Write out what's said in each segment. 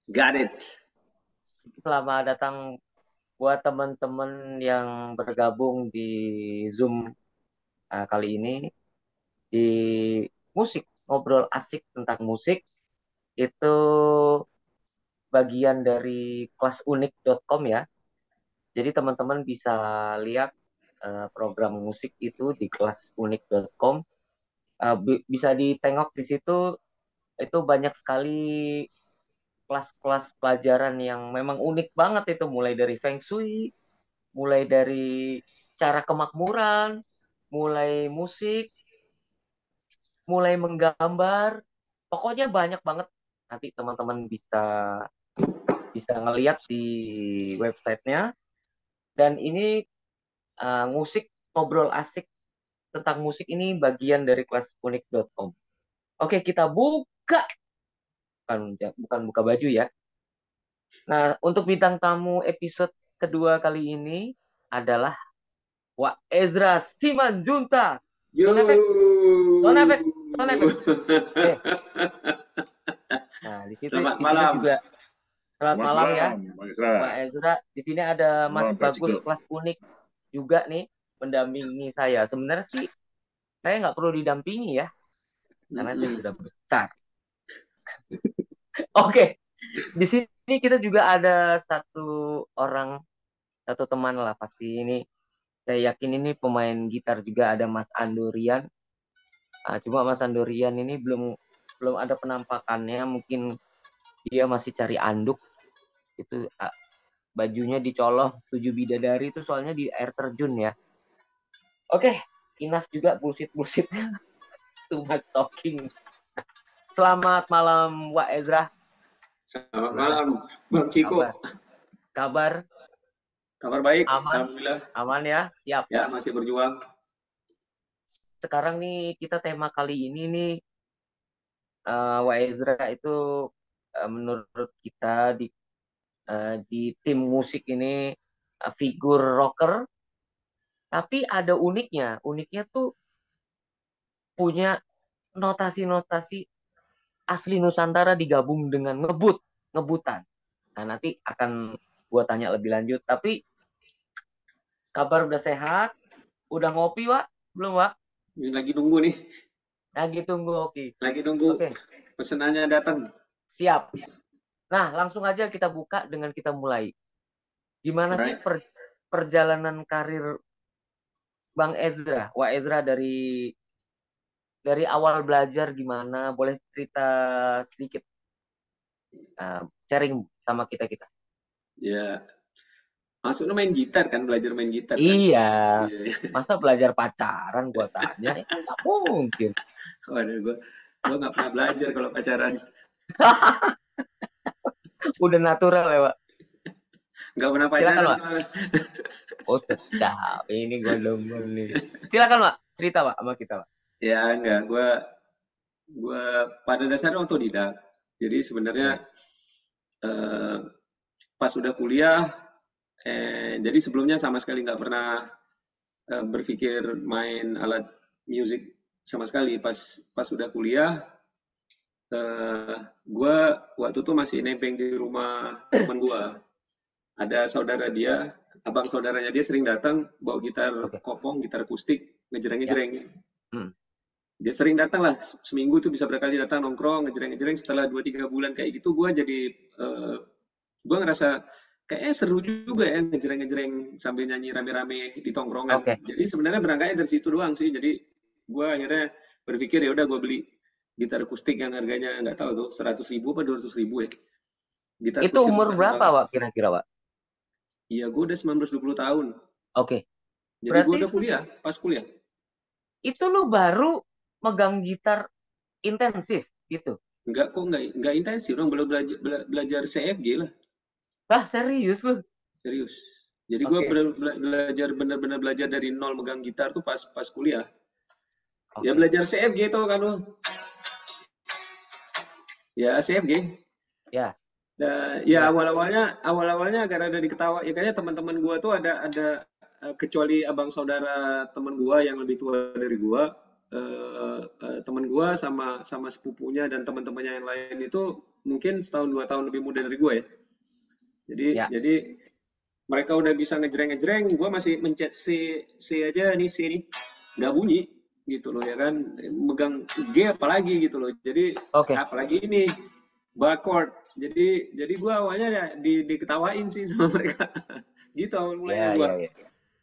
Got it. Selamat datang buat teman-teman yang bergabung di Zoom kali ini di musik, ngobrol asik tentang musik. Itu bagian dari kelas-unik.com ya. Jadi teman-teman bisa lihat program musik itu di kelas-unik.com. Bisa ditengok di situ, itu banyak sekali kelas-kelas pelajaran yang memang unik banget itu, mulai dari Feng Shui, mulai dari cara kemakmuran, mulai musik, mulai menggambar, pokoknya banyak banget. Nanti teman-teman bisa bisa ngeliat di websitenya. Dan ini musik, ngobrol asik tentang musik ini bagian dari kelas-unik.com. Oke, kita buka, bukan buka baju ya. Nah, untuk bintang tamu episode kedua kali ini adalah Wak Ezra Simanjuntak. Yo. Sound effect, sound effect, sound effect. Oke. Nah, Selamat di sini malam. juga selamat Selamat malam ya, malam, Bang Isra. Wak Ezra. Di sini ada Mas Malam, Pak Bagus Ciko. kelas unik juga nih mendampingi saya. Sebenarnya sih saya nggak perlu didampingi ya, karena saya sudah besar. Oke, di sini kita juga ada satu teman lah pasti ini. Saya yakin ini pemain gitar juga, ada Mas Andorian. Cuma Mas Andorian ini belum belum ada penampakannya, mungkin dia masih cari anduk. Itu bajunya dicolong 7 bidadari itu soalnya di air terjun ya. Oke, enough juga bullshit too much talking. Selamat malam Wak Ezra. Selamat malam, Bang Ciko. Kabar Baik, aman? alhamdulillah. Aman ya, siap. Ya, masih berjuang. Sekarang nih kita tema kali ini nih, Wak Ezra itu menurut kita di tim musik ini figur rocker, tapi ada uniknya. Uniknya tuh punya notasi-notasi asli Nusantara digabung dengan ngebutan. Nah, nanti akan gua tanya lebih lanjut. Tapi kabar udah sehat? Udah ngopi, Wak? Belum, Wak? Ini lagi nunggu nih. Lagi tunggu, oke. Lagi nunggu Oke, pesenannya datang. siap. Nah, langsung aja kita buka dengan kita mulai. Gimana sih Alright. perjalanan karir Bang Ezra? Wak Ezra dari awal belajar gimana? Boleh cerita sedikit, sharing sama kita-kita. Ya, maksudnya main gitar kan, belajar main gitar kan? Iya, Iya. masa belajar pacaran gua tanya, ya kan nggak mungkin. Waduh, gua nggak pernah belajar kalau pacaran. Udah natural ya, Pak. Nggak pernah Silakan, pacaran Pak. soalnya. Oh, sedap. Ini gue demen nih. Silakan, Pak. Cerita, Pak, sama kita, Pak. Ya, enggak. Gua pada dasarnya otodidak. Jadi sebenarnya Oke. eh, pas udah kuliah, jadi sebelumnya sama sekali nggak pernah berpikir main alat musik sama sekali. Pas udah kuliah, gue waktu itu masih nebeng di rumah temen gue. Ada saudara dia, abang saudaranya dia sering datang bawa gitar Oke. kopong, gitar akustik, Ya. ngejreng-ngejreng. Hmm. Dia sering datang lah, seminggu tuh bisa berkali datang nongkrong, ngejreng-ngejreng. Setelah 2-3 bulan kayak gitu, gue ngerasa kayaknya seru juga ya ngejreng-ngejreng sambil nyanyi rame-rame di tongkrongan. Oke. Jadi sebenarnya berangkatnya dari situ doang sih. Jadi gue akhirnya berpikir ya udah gue beli gitar akustik yang harganya nggak tahu tuh 100.000 apa 200.000 ya. Gitar Itu akustik umur buat berapa, Pak, kira-kira, Pak? iya gue udah 19-20 tahun. Oke. Jadi gue Berarti udah kuliah, pas kuliah. itu lu baru megang gitar intensif gitu. Enggak kok enggak intensif dong, belum belajar CFG lah, Lah, serius lu? serius. Jadi gue Oke. belajar benar-benar belajar dari nol megang gitar tuh pas kuliah. Ya Oke. belajar CFG tuh kan lo. Ya CFG. Ya. Nah, ya Ya. awal-awalnya agak ada diketawa. Ya kayaknya teman-teman gue tuh ada kecuali abang saudara teman gue yang lebih tua dari gue, teman gue sama sama sepupunya dan teman-temannya yang lain itu mungkin setahun 2 tahun lebih muda dari gue ya. Ya, Jadi mereka udah bisa ngejreng, gue masih mencet C aja nih, C ini nggak bunyi gitu loh ya kan, megang G apalagi gitu loh. Jadi oke. apalagi ini bar chord. Jadi gue awalnya ya diketawain sih sama mereka. Gitu awal mulanya Ya, gue. ya, ya.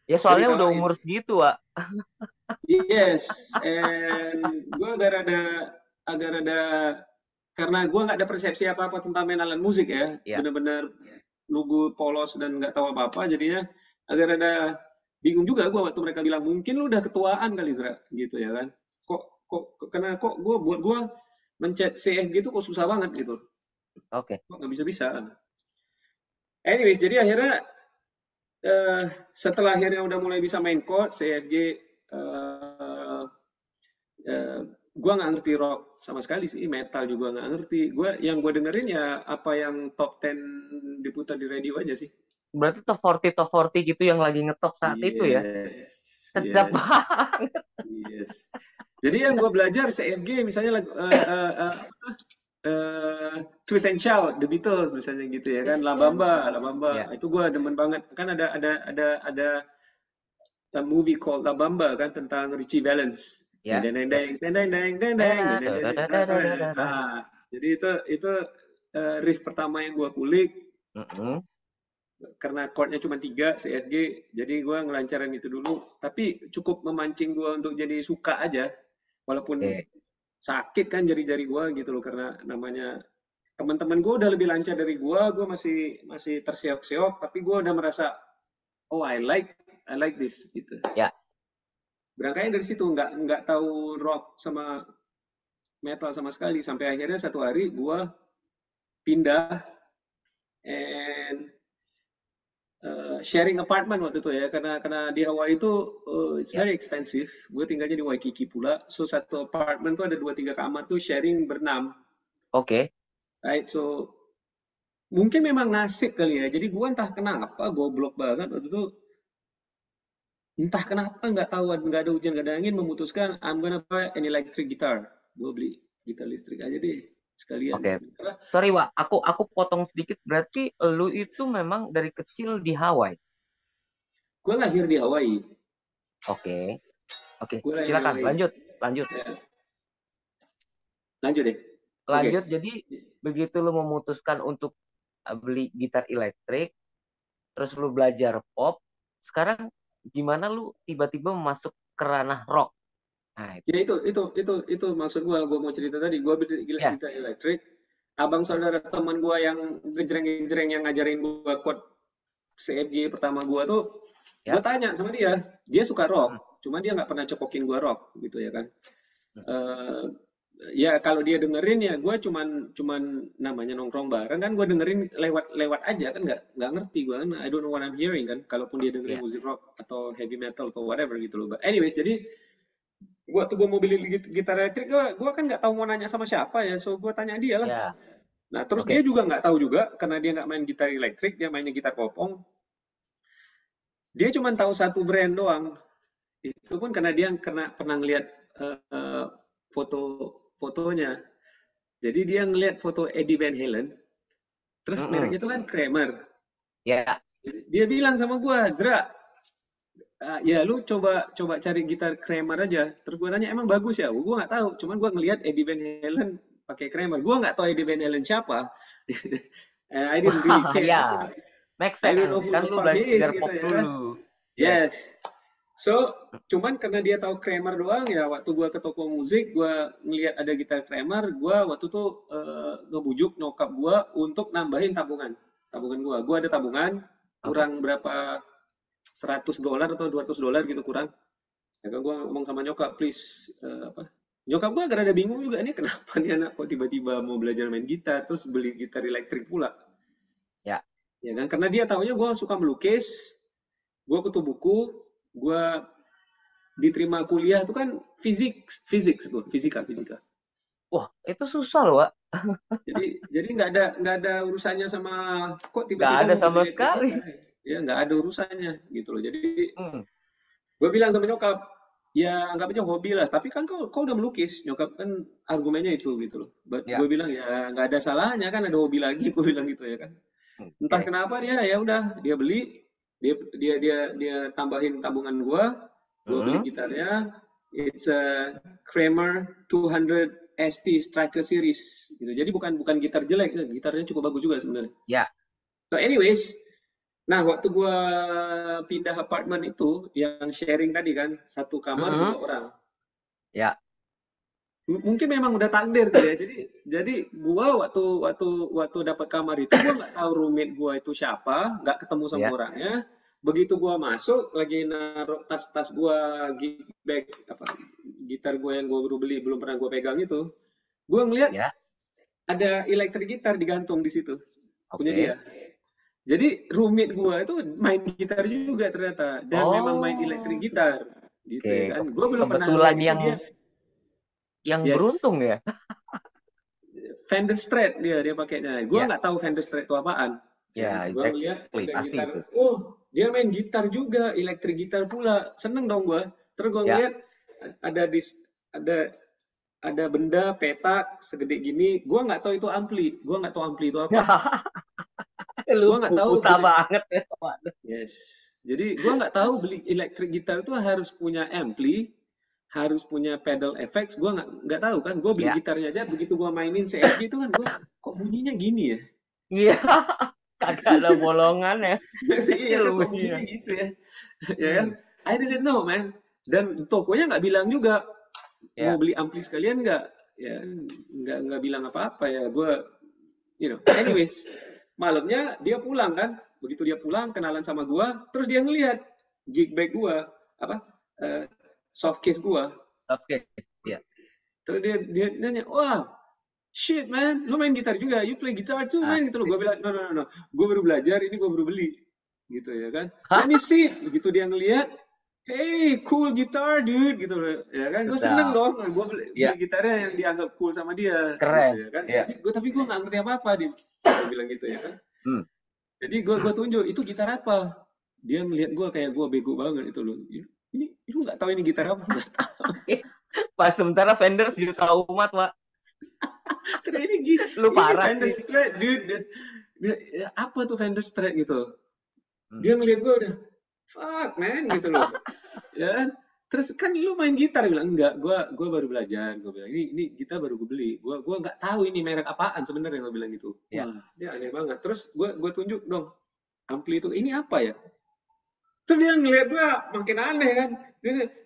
Ya Gue soalnya udah ditawain. umur segitu, Wak. Yes, and gue agak rada karena gue nggak ada persepsi apa-apa tentang main alat musik ya, Ya, bener-bener lugu polos dan nggak tahu apa-apa, jadinya agak rada bingung juga gue waktu mereka bilang mungkin lu udah ketuaan kali Zra, gitu ya kan? Kok buat gue mencet CFG itu kok susah banget gitu, oke. kok nggak bisa-bisa. Anyways, jadi akhirnya setelah akhirnya udah mulai bisa main chord CFG, eh gue nggak ngerti rock sama sekali sih, metal juga nggak ngerti. Gue dengerin ya apa yang top 10 diputar di radio aja sih. Berarti top 40 gitu yang lagi ngetop saat itu ya. Yes, Sedap yes, banget. yes. Jadi yang gue belajar CFG misalnya lagu Twist and Shout, The Beatles misalnya gitu ya kan, La Bamba, La Bamba, Ya, itu gue demen banget. Kan ada a movie called La Bamba kan tentang Richie Valens. Deng ya, deng deng ya. deng deng deng deng deng deng deng deng deng deng. Jadi itu riff pertama yang gue kulik Mm-mm. karena chordnya cuma 3 CFG, jadi gue ngelancarin itu dulu. Tapi cukup memancing gue untuk jadi suka aja, walaupun Oke. sakit kan jari-jari gue gitu loh, karena namanya teman-teman gue udah lebih lancar dari gue masih masih terseok-seok, tapi gue udah merasa oh I like this gitu. Ya, Berangkatnya dari situ, nggak tahu rock sama metal sama sekali, sampai akhirnya satu hari gua pindah and sharing apartment waktu itu ya, karena di Hawaii itu it's ya. very expensive. Gue tinggalnya di Waikiki pula, so satu apartment tuh ada 2 3 kamar tuh sharing berenam, Oke. right? So mungkin memang nasib kali ya. Jadi gua entah kenapa goblok banget waktu itu, entah kenapa nggak tahu, nggak ada hujan nggak ada angin, memutuskan I'm gonna buy an electric guitar. Gue beli gitar listrik aja deh sekalian. Oke. Sorry, Wak. Aku potong sedikit. Berarti lu itu memang dari kecil di Hawaii. Gue lahir di Hawaii. Oke. Oke. Gue lahir di Silakan. Hawaii. Lanjut. Lanjut. Ya, lanjut deh. Oke. Lanjut. Jadi begitu lu memutuskan untuk beli gitar elektrik, terus lu belajar pop, sekarang gimana lu tiba-tiba masuk ke ranah rock? Nah, itu. Ya itu maksud gue. Gue mau cerita tadi. Gue beli Ya, gitar elektrik. Abang saudara teman gue yang gejreng-gejreng yang ngajarin gue chord CFG pertama gue tuh, gue ya. tanya sama dia. Dia suka Hmm, rock. Cuma dia nggak pernah cokokin gue rock gitu ya kan. hmm. eh Ya kalau dia dengerin ya gue cuman namanya nongkrong bareng kan, gue dengerin lewat lewat aja kan, nggak ngerti gue kan, I don't know what I'm hearing kan, kalaupun dia dengerin Ya, musik rock atau heavy metal atau whatever gitu loh. But anyways, jadi gue mau beli gitar elektrik, gue kan nggak tahu mau nanya sama siapa ya, so gue tanya dia lah. ya. Nah terus dia Oke. juga nggak tahu juga, karena dia nggak main gitar elektrik, dia mainnya gitar popong. Dia cuma tahu satu brand doang, itu pun karena dia pernah ngeliat foto fotonya. Jadi dia ngeliat foto Eddie Van Halen, terus Mm-mm. mereknya itu kan Kramer. Ya. Dia bilang sama gua, Zra, ya lu coba coba cari gitar Kramer aja. Terus gua nanya, emang bagus ya? Gua nggak tahu, cuman gua ngeliat Eddie Van Halen pakai Kramer. Gua nggak tahu Eddie Van Halen siapa. And I didn't really Wah, care. ya. Make I don't know sense. who Kan the lu fuck he is belajar gitu pop ya. dulu. Yes. Yes. So, cuman karena dia tahu Kramer doang ya, waktu gua ke toko musik, gua ngeliat ada gitar Kramer, gua waktu itu ngebujuk nyokap gua untuk nambahin tabungan. Tabungan gua. Gua ada tabungan Oke. kurang berapa, $100 atau $200 gitu kurang. Ya kan gua ngomong sama nyokap, please apa? Nyokap gua agak ada bingung juga, nih kenapa nih anak kok tiba-tiba mau belajar main gitar terus beli gitar elektrik pula. Ya. Ya kan karena dia taunya gua suka melukis, gua kutu buku, gua diterima kuliah itu kan fisika. Wah, itu susah loh, Wak. Jadi nggak ada urusannya sama kok Nggak tiba-tiba ada mau sama beli elektrik sekali. gitar. Ya nggak ada urusannya gitu loh. Jadi Hmm. gue bilang sama nyokap, ya anggap aja hobi lah. Tapi kan kau udah melukis, nyokap kan argumennya itu gitu loh. Ya, Gue bilang ya nggak ada salahnya kan ada hobi lagi, gue bilang gitu ya kan. Entah oke. kenapa dia ya udah dia beli, dia tambahin tabungan gua beli Mm-mm. gitarnya. It's a Kramer 200 ST Striker Series gitu. Jadi bukan bukan gitar jelek, gitarnya cukup bagus juga sebenarnya. Ya. So anyways, nah waktu gua pindah apartemen itu yang sharing tadi kan, satu kamar Mm-mm. 2 orang. Ya. Mungkin memang udah takdir kali ya. Jadi gua waktu waktu waktu dapat kamar itu gua nggak tahu roommate gua itu siapa, nggak ketemu sama Ya. orangnya. Begitu gua masuk, lagi naruh tas-tas gua, gig bag apa gitar gua yang gua baru beli belum pernah gua pegang itu, gua ngeliat Ya. ada elektrik gitar digantung di situ punya dia. Oke. Jadi roommate gua itu main gitar juga ternyata dan memang main elektrik Oh, gitar gitu oke. ya kan. Gua belum pernah Kebetulan ngeliat itu dia. yang Yes. beruntung ya. Fender Strat dia pakainya. Gua Ya. nggak tahu Fender Strat itu apaan. Ya kan? Ya, Gua ngeliat exactly. ada Pasti gitar. itu. Oh, dia main gitar juga, elektrik gitar pula. Seneng dong gua. Terus gua Ya. ngeliat ada ada ada benda petak segede gini. Gua nggak tahu itu ampli. Gua nggak tahu ampli itu apa. Lu Gua nggak tahu buta beli. banget ya. Waduh. Yes. Jadi gua nggak tahu beli elektrik gitar itu harus punya ampli, harus punya pedal effects. Gua nggak tahu kan. Gua beli Ya. gitarnya aja. Begitu gua mainin CFG itu kan gua kok bunyinya gini ya. Iya. Kagak ada bolongan ya. Iya kan kok Ilmunya. bunyinya gitu ya. Ya kan? Hmm. I didn't know man. Dan tokonya nggak bilang juga mau Ya. beli ampli sekalian nggak. Ya nggak bilang apa-apa ya. Gue, Anyways, malamnya dia pulang kan. Begitu dia pulang kenalan sama gue, terus dia ngelihat gig bag gue apa soft case gue. Oke. Ya. Terus dia nanya, wah shit man, lu main gitar juga, you play guitar too man gitu loh. Asik. Gue bilang no, gue baru belajar, ini gue baru beli gitu ya kan. Hah? Let me see. Begitu dia ngelihat, hey cool guitar dude gitu loh ya kan. Gue seneng Sedap. dong, gue beli Ya. gitarnya yang dianggap cool sama dia gitu Keren. ya kan. Ya. Tapi gue nggak ngerti apa apa dia bilang gitu ya kan. Hmm. Jadi gue tunjuk itu gitar apa. Dia ngelihat gue kayak gue bego banget itu loh. Ini lu nggak tahu ini gitar apa? Nggak tahu. Pas sementara vendor juta umat, Pak. Terus Lu ini parah Fender sih. Strat dude. Apa tuh Fender Strat gitu. Hmm. Dia ngelihat gue udah fuck man gitu loh. Ya kan? Terus kan lu main gitar, bilang enggak, gua baru belajar. Gue bilang ini gitar baru gue beli. Gua nggak tahu ini merek apaan sebenarnya, gue bilang gitu. Ya. Wah, dia aneh banget. Terus gue tunjuk dong ampli itu, ini apa ya? Terus dia ngeliat gue makin aneh kan.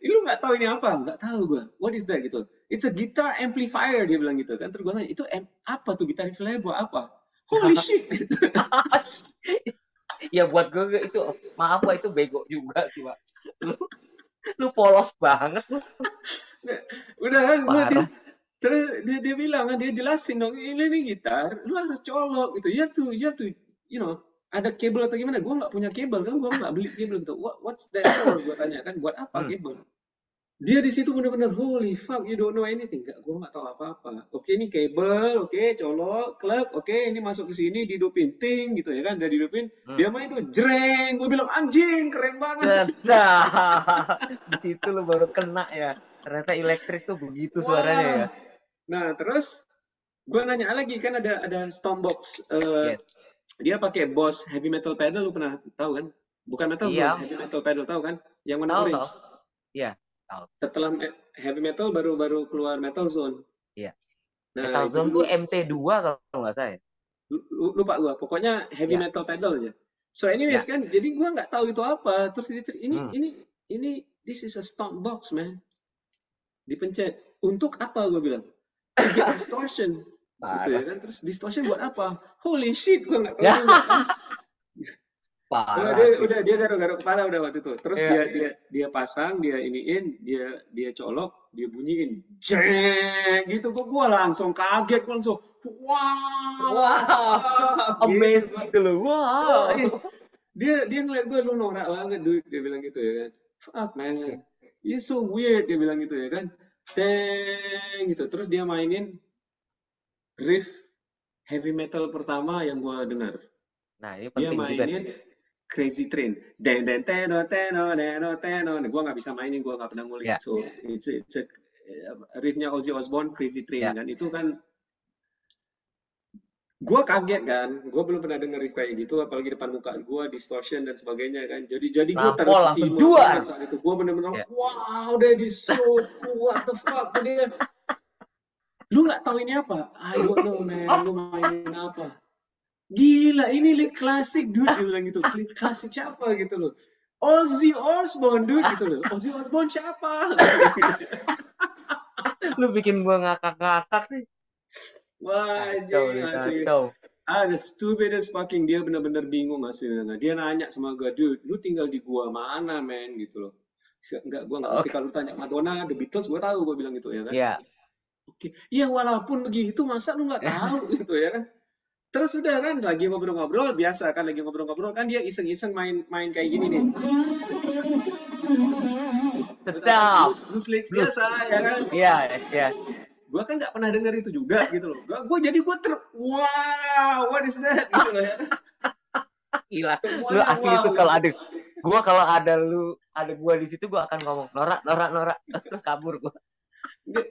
Lu nggak tahu ini apa? Nggak tahu gue. What is that gitu? It's a guitar amplifier, dia bilang gitu kan. Terus gue nanya, itu apa tuh gitar amplifier buat apa? Holy shit. Ya buat gue itu, maaf Pak, itu bego juga sih Pak. Lu polos banget lu. Udah kan gue dia Parah. terus dia bilang kan, dia jelasin dong, ini gitar lu harus colok gitu. You have to ada kabel atau gimana. Gue nggak punya kabel kan, gue nggak beli kabel gitu. What's that for, gue tanya kan, buat apa Hmm. kabel? Dia di situ benar-benar holy fuck, you don't know anything. Gak, gue nggak tahu apa-apa. Oke, ini kabel, oke, colok, klep, oke, ini masuk ke sini, dihidupin, ting, gitu ya kan, udah dihidupin, Hmm. dia main tuh, jreng, gue bilang anjing, keren banget. Dadah. Di situ lu baru kena ya. Ternyata elektrik tuh begitu suaranya ya. Wah, nah terus gue nanya lagi kan, ada Stormbox, Yes. dia pakai Boss heavy metal pedal, lu pernah tahu kan? Bukan Metal Zone, Iya, heavy metal pedal, tahu kan? Yang warna tahu orange. tahu. Iya, tahu. Setelah heavy metal baru keluar Metal Zone. Iya. Nah Metal itu Zone dulu tuh MT2 kalau nggak salah ya. lupa gua, pokoknya heavy Ya, metal pedal aja. So anyways ya. kan, jadi gua nggak tahu itu apa. Terus dia cerita, Hmm. ini this is a stomp box man. Dipencet. Untuk apa, gua bilang? To get distortion. Gitu ya Parah. kan. Terus distortion buat apa? Holy shit, gua nggak tahu Ya, juga kan. parah sih. Dia garuk-garuk kepala udah waktu itu. Terus Iya. dia pasang, dia iniin, dia colok, dia bunyiin, jeng gitu. Gua langsung kaget, gua langsung wow, Wow, amazed gitu loh. Wow. Dia ngeliat gue, lu norak banget dude, dia bilang gitu ya kan. Fuck man, you so weird, dia bilang gitu ya kan. Teng gitu. Terus dia mainin riff heavy metal pertama yang gue dengar. Nah, ini Dia penting juga mainin nih. Crazy Train. Den den teno teno teno teno. Gue nggak bisa mainin, gue nggak pernah ngulik. Ya, So it's a riffnya Ozzy Osbourne, Crazy Train ya. kan. Itu kan gue kaget kan, gue belum pernah denger riff kayak gitu, apalagi depan muka gue, distortion dan sebagainya kan. Jadi gue Nampol langsung terkesima juar. banget saat itu. Gue bener-bener, Ya. wow, that is so cool, what the fuck. Dia, lu nggak tahu ini apa? I don't know man, lu mainin apa? Gila, ini lead klasik dude, dia bilang gitu. Lead klasik siapa gitu loh. Ozzy Osbourne dude gitu loh. Ozzy Osbourne siapa? Lu bikin gua ngakak-ngakak nih. Wah, asli. The stupidest fucking, dia bener-bener bingung asli. Dia nanya sama gue, dude, lu tinggal di gua mana men gitu loh. Enggak, gue nggak ngerti. Kalau lu tanya Madonna, The Beatles, gue tahu, gue bilang gitu ya kan. Iya. Oke, ya walaupun begitu masa lu nggak tahu gitu ya kan. Terus udah kan lagi ngobrol-ngobrol, biasa kan lagi ngobrol-ngobrol kan dia iseng-iseng main kayak gini nih. Sedap. Blues biasa ya kan. Iya, iya. Gue kan nggak pernah denger itu juga gitu loh. Gue wow, what is that gitu loh ya. Gila. Lu asli wow. Itu kalau ada gua di situ, gua akan ngomong Nora terus kabur gua.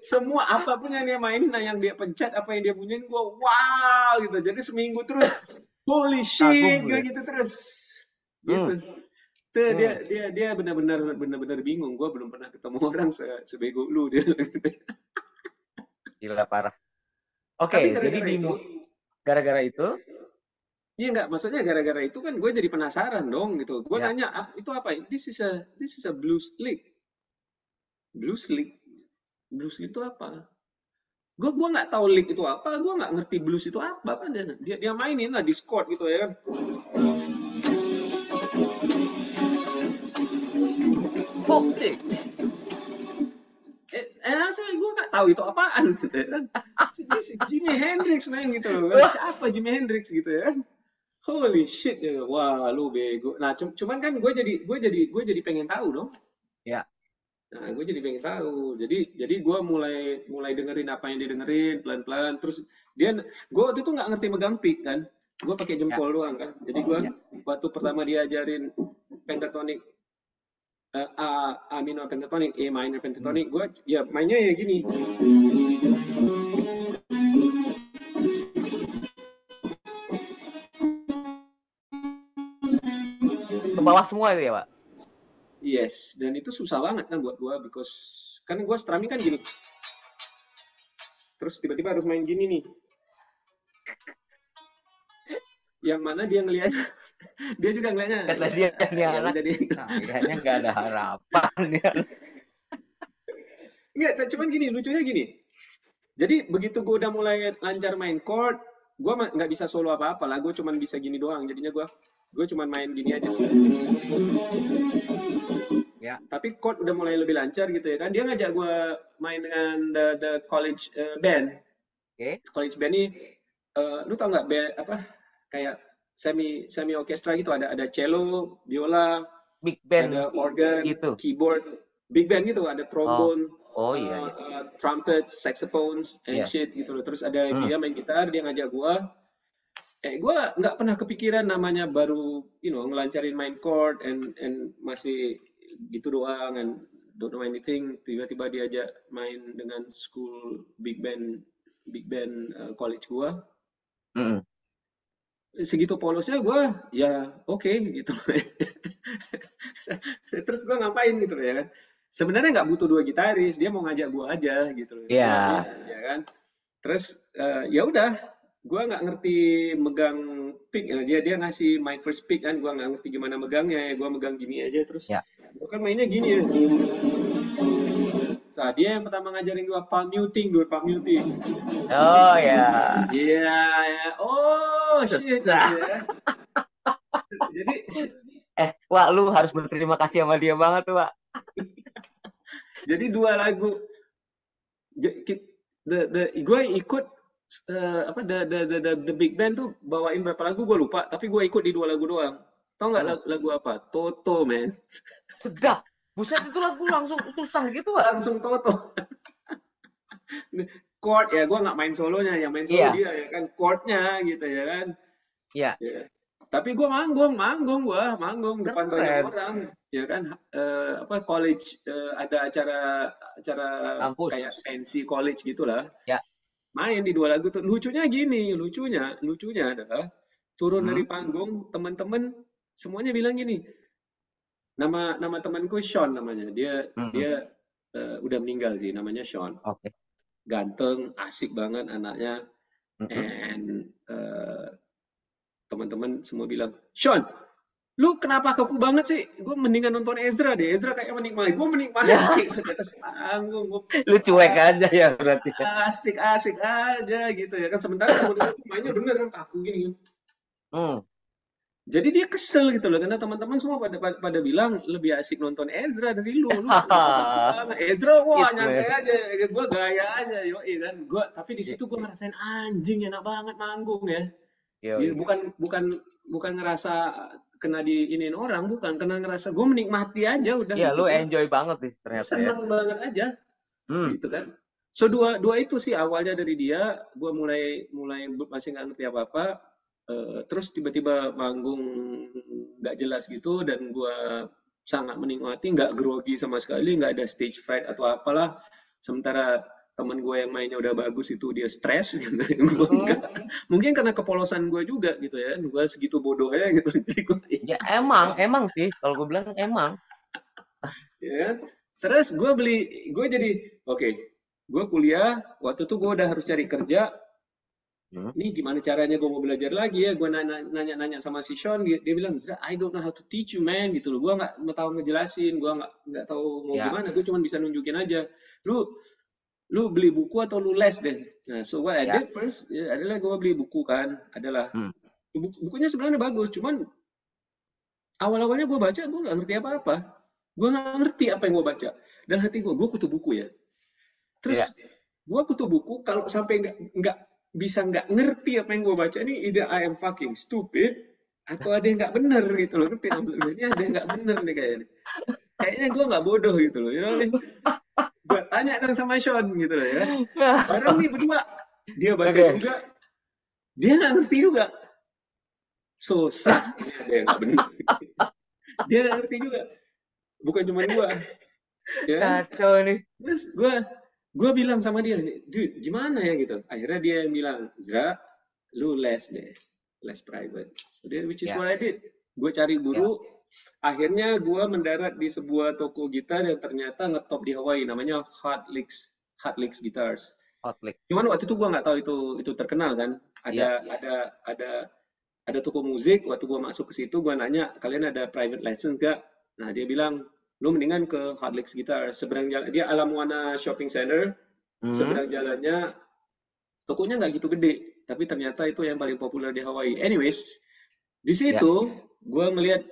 Semua apapun yang dia main, yang dia pencet, apa yang dia bunyiin, gue wow gitu. Jadi seminggu terus, holy shit, gitu terus, gitu. Tuh dia benar-benar bingung. Gue belum pernah ketemu orang sebego lu dia. Gila parah. Oke, jadi gara-gara itu? Iya nggak, maksudnya gara-gara itu kan gue jadi penasaran dong gitu. Gue nanya itu apa? This is a blues lick. Blues lick itu apa? Gue nggak tahu lick itu apa, gue nggak ngerti blues itu apa kan dia mainin lah di Discord gitu ya kan. Folk. And asli gue nggak tahu itu apaan gitu ya kan. Jimi Hendrix main gitu loh. Siapa Jimi Hendrix gitu ya kan. Holy shit ya. Wah, lu bego. Nah, cuman kan gue jadi pengen tahu dong. Ya. Nah, gue jadi pengen tahu. Jadi gue mulai dengerin apa yang dia dengerin pelan-pelan. Terus gue waktu itu nggak ngerti megang pick kan. Gue pakai jempol doang kan. Jadi gue waktu pertama diajarin pentatonic, A minor pentatonic, E minor pentatonic, gue ya mainnya ya gini. Ke bawah semua itu ya, Pak? Yes, dan itu susah banget kan buat gua, because kan gua strumming kan gini. Terus tiba-tiba harus main gini nih. Yang mana dia ngelihat, dia juga ngelihatnya. Kata dia kayaknya nggak ada harapan ya. Enggak, cuman gini, lucunya gini. Jadi begitu gua udah mulai lancar main chord, gua nggak bisa solo apa-apa lah, gua cuman bisa gini doang. Jadinya gua cuman main gini aja. Ya. Tapi chord udah mulai lebih lancar gitu ya kan. Dia ngajak gue main dengan the college band. College band ini, lu tau nggak apa kayak semi orkestra gitu, ada cello, biola, big band, ada organ, gitu. Keyboard, big band gitu, ada trombone, trumpet, saxophones, and shit gitu loh. Terus ada dia main gitar, dia ngajak gue. Gue nggak pernah kepikiran namanya baru, ngelancarin main chord and masih gitu doang, and don't know anything. Tiba-tiba diajak main dengan school big band college gue. Segitu polosnya gue, ya oke, gitu. Terus gue ngapain gitu ya kan? Sebenarnya nggak butuh 2 gitaris, dia mau ngajak gue aja gitu. Iya. Ya kan. Terus ya udah. Gue nggak ngerti megang pick, dia ngasih my first pick kan, gue nggak ngerti gimana megangnya, gue megang gini aja terus, gue kan mainnya gini ya. Nah, dia yang pertama ngajarin gue palm muting. Oh ya. Iya, oh shit. Ya. Jadi, Wah, lu harus berterima kasih sama dia banget tuh, Pak. Jadi 2 lagu, gue ikut. The big band tuh bawain berapa lagu gue lupa, tapi gue ikut di 2 lagu doang. Tau nggak lagu apa? Toto, man. Sedap. Buset, itu lagu langsung susah gitu, Pak. Langsung Toto. Chord ya, gue nggak main solonya, yang main solo dia ya kan, chordnya gitu ya kan. Iya. Tapi gue manggung depan banyak Keren. orang, ya kan? Apa college, ada acara kayak Kampus. pensi college gitulah. Ya. Main di 2 lagu tuh. Lucunya adalah turun dari Hmm. panggung, teman-teman semuanya bilang gini. Nama temanku Sean namanya. Dia Hmm. dia udah meninggal sih, namanya Sean. Oke. Ganteng, asik banget anaknya. Hmm. And teman-teman semua bilang, Sean, lu kenapa kaku banget sih? Gue mendingan nonton Ezra deh. Ezra kayak menikmati. Gue Ya, menikmati di atas panggung. Gue lu cuek aja ya berarti ya. asik-asik aja gitu ya kan. Sementara temen gue tuh mainnya bener kan kaku gini kan. Hmm. Jadi dia kesel gitu loh karena teman-teman semua pada bilang lebih asik nonton Ezra dari lu kenapa kaku banget. Ezra wah It nyantai man. aja, gue gaya aja, yoi kan. Gue tapi di Ya, situ gue ngerasain anjing enak banget manggung ya. Dia yoi. bukan ngerasa kena diinin orang, bukan kena ngerasa gue menikmati aja udah Iya, gitu. lu Gue enjoy banget nih gue ternyata ya. seneng banget aja Hmm. gitu kan. So dua itu sih awalnya dari dia, gue mulai masih nggak ngerti apa-apa, terus tiba-tiba manggung nggak jelas gitu dan gue sangat menikmati, nggak grogi sama sekali, nggak ada stage fright atau apalah. Sementara teman gue yang mainnya udah bagus itu dia stres gitu, gue Hmm. enggak. Mungkin karena kepolosan gue juga gitu ya, gue segitu bodohnya gitu. Jadi gue, Ya emang sih kalau gue bilang emang. ya kan? Terus gue jadi, oke, gue kuliah, waktu itu gue udah harus cari kerja, Hmm. nih gimana caranya gue mau belajar lagi ya, gue nanya sama si Sean, dia bilang, Zra, I don't know how to teach you man, gitu loh, gue nggak tahu ngejelasin, gue nggak tahu mau Ya. gimana, gue cuma bisa nunjukin aja, lu lu beli buku atau lu les deh. Nah, so what I Ya. did first ya, adalah gue beli buku kan, adalah Hmm. bukunya sebenarnya bagus, cuman awal-awalnya gue baca gue nggak ngerti apa-apa, gue nggak ngerti apa yang gue baca, dan hati gue kutu buku ya. Ya. Terus gue butuh buku kalau sampai nggak bisa nggak ngerti apa yang gue baca ini, either I am fucking stupid atau ada yang nggak bener gitu loh, ngerti maksudnya? Ini ada yang nggak bener nih kayaknya. Kayaknya gue nggak bodoh gitu loh, you know nih. Gue tanya dong sama Sean gitu loh ya. Bareng nih berdua, dia baca Oke. juga, dia nggak ngerti juga. Susah, ini ada yang nggak bener. Dia nggak ngerti juga, bukan cuma gue, ya kan? Kacau nih. Terus gue bilang sama dia, dude gimana ya gitu. Akhirnya dia yang bilang, Zra, lu les deh, les private. So which is Ya. what I did. Gue cari Ya. guru. Akhirnya gue mendarat di sebuah toko gitar yang ternyata ngetop di Hawaii, namanya Hot Licks Guitars. Hotlick. Cuman waktu itu gue nggak tahu itu terkenal kan. Ya. Ada toko musik. Waktu gue masuk ke situ, gue nanya, kalian ada private lesson gak? Nah dia bilang, lu mendingan ke Hot Licks Guitar. Seberang jalan, dia Ala Moana Shopping Center. Hmm. Seberang jalannya, tokonya nggak gitu gede, tapi ternyata itu yang paling populer di Hawaii. Anyways, di Ya. situ gue melihat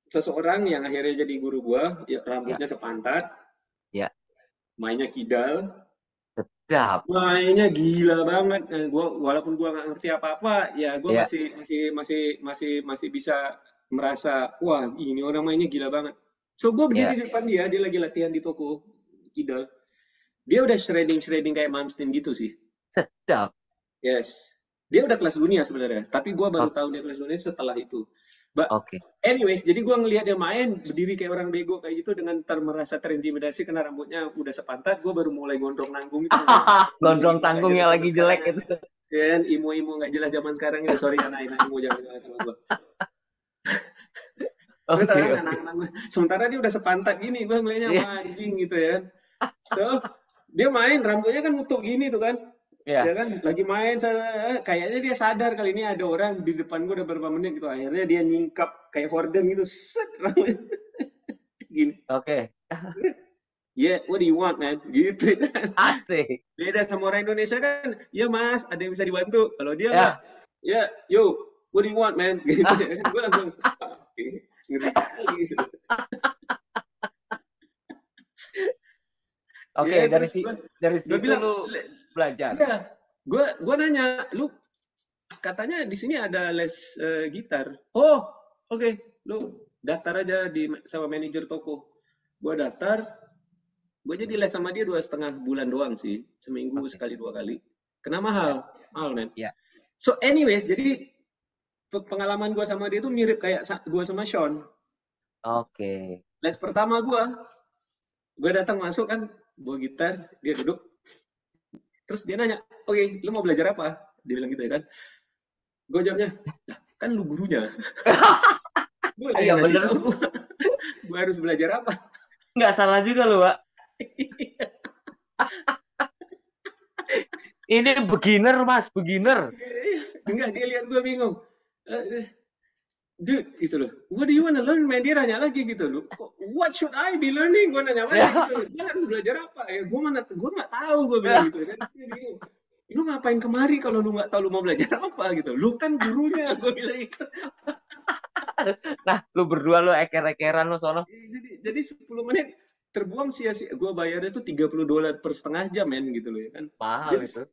seseorang yang akhirnya jadi guru gue, ya, Ya. rambutnya sepantat, Ya. mainnya kidal, Sedap. mainnya gila banget. Walaupun gue nggak ngerti apa-apa, ya gue Ya. masih bisa merasa, wah ini orang mainnya gila banget. So gue berdiri Ya. di depan dia lagi latihan di toko kidal. Dia udah shredding kayak Malmsteen gitu sih. Sedap. Yes. Dia udah kelas dunia sebenarnya, tapi gue baru Oke. tahu dia kelas dunia setelah itu. But Oke. anyways, jadi gue ngelihat dia main berdiri kayak orang bego kayak gitu dengan merasa terintimidasi karena rambutnya udah sepantat, gue baru mulai gondrong nanggung itu. Gondrong Imo nggak tanggung jelas yang zaman lagi sekarang jelek ya. itu. Dan imo nggak jelas zaman sekarang ya. Sorry anak imo jangan sama gue. Lu tahu kan Oke. anak-anak gue. Sementara dia udah sepantat gini, gue ngeliatnya Iya. anjing gitu ya. So dia main rambutnya kan nutup gini tuh kan. Ya Ya. kan lagi main, kayaknya dia sadar kali ini ada orang di depan gue udah beberapa menit gitu, akhirnya dia nyingkap kayak horden gitu, set rambutnya gini, Oke. yeah what do you want man, gitu. Asik. Beda sama orang Indonesia kan, ya mas ada yang bisa dibantu, kalau dia nggak, Ya. ya yo what do you want man, gitu. Gue langsung ngeri kali gitu. Oke, Ya dari terus dari gue situ bilang, lu belajar. ya gue nanya, lu katanya di sini ada les gitar. Oh, oke. Lu daftar aja sama manajer toko. Gue daftar, gue jadi les sama dia 2,5 bulan doang sih, seminggu Oke. sekali 2 kali. Kena Ya. mahal men. Ya. So anyways, jadi pengalaman gue sama dia tuh mirip kayak gue sama Sean. Oke. Les pertama gue datang masuk kan, bawa gitar, dia duduk, terus dia nanya, oke, lu mau belajar apa? Dia bilang gitu ya kan. Gue jawabnya, lah, kan lu gurunya. Gue Iya yang ngasih bener. tahu gue harus belajar apa. Nggak salah juga loh, Pak. Ini beginner, Mas, beginner. Enggak, dia lihat gue bingung. Dude, gitu loh. What do you wanna learn, man? Dia nanya lagi gitu loh. What should I be learning? Gue nanya lagi gitu loh. Gue harus belajar apa? Ya, gue nggak tahu, gue bilang gitu kan. Dia bingung. Lu ngapain kemari kalau lu nggak tahu lu mau belajar apa gitu? Lu kan gurunya, gue bilang gitu. Nah, lu berdua lu eker-ekeran lu sono. Jadi 10 menit terbuang sia-sia. Gue bayarnya tuh $30 per setengah jam, men, gitu loh ya kan. Mahal Jadi itu.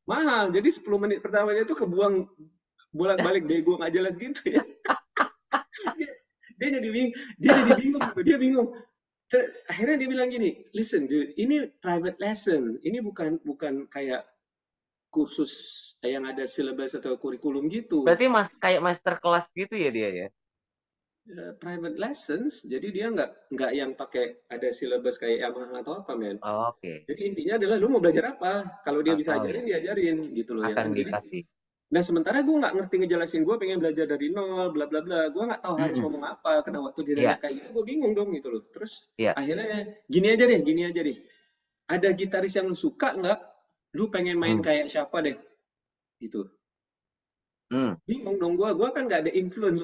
mahal. Jadi 10 menit pertamanya tuh kebuang bolak-balik bego nggak jelas gitu ya. Dia jadi bingung, gitu. Dia bingung. Akhirnya dia bilang gini, listen dude, ini private lesson, ini bukan kayak kursus yang ada syllabus atau kurikulum gitu. Berarti kayak master kelas gitu ya dia ya? Private lessons, jadi dia nggak yang pakai ada syllabus kayak Yamaha atau apa, men. Oh, oke. Jadi intinya adalah lu mau belajar apa, kalau dia bisa Oh ajarin, ya, diajarin gitu loh ya akan kan. Jadi, dikasih. nah sementara gue nggak ngerti ngejelasin, gue pengen belajar dari nol, bla bla bla, gue nggak tahu harus ngomong apa, karena waktu dia nanya Iya, kayak gitu, gue bingung dong gitu loh. Terus iya. akhirnya gini aja deh, ada gitaris yang lu suka nggak? Lu pengen main Hmm. kayak siapa deh? Gitu. Bingung dong gue kan nggak ada influence.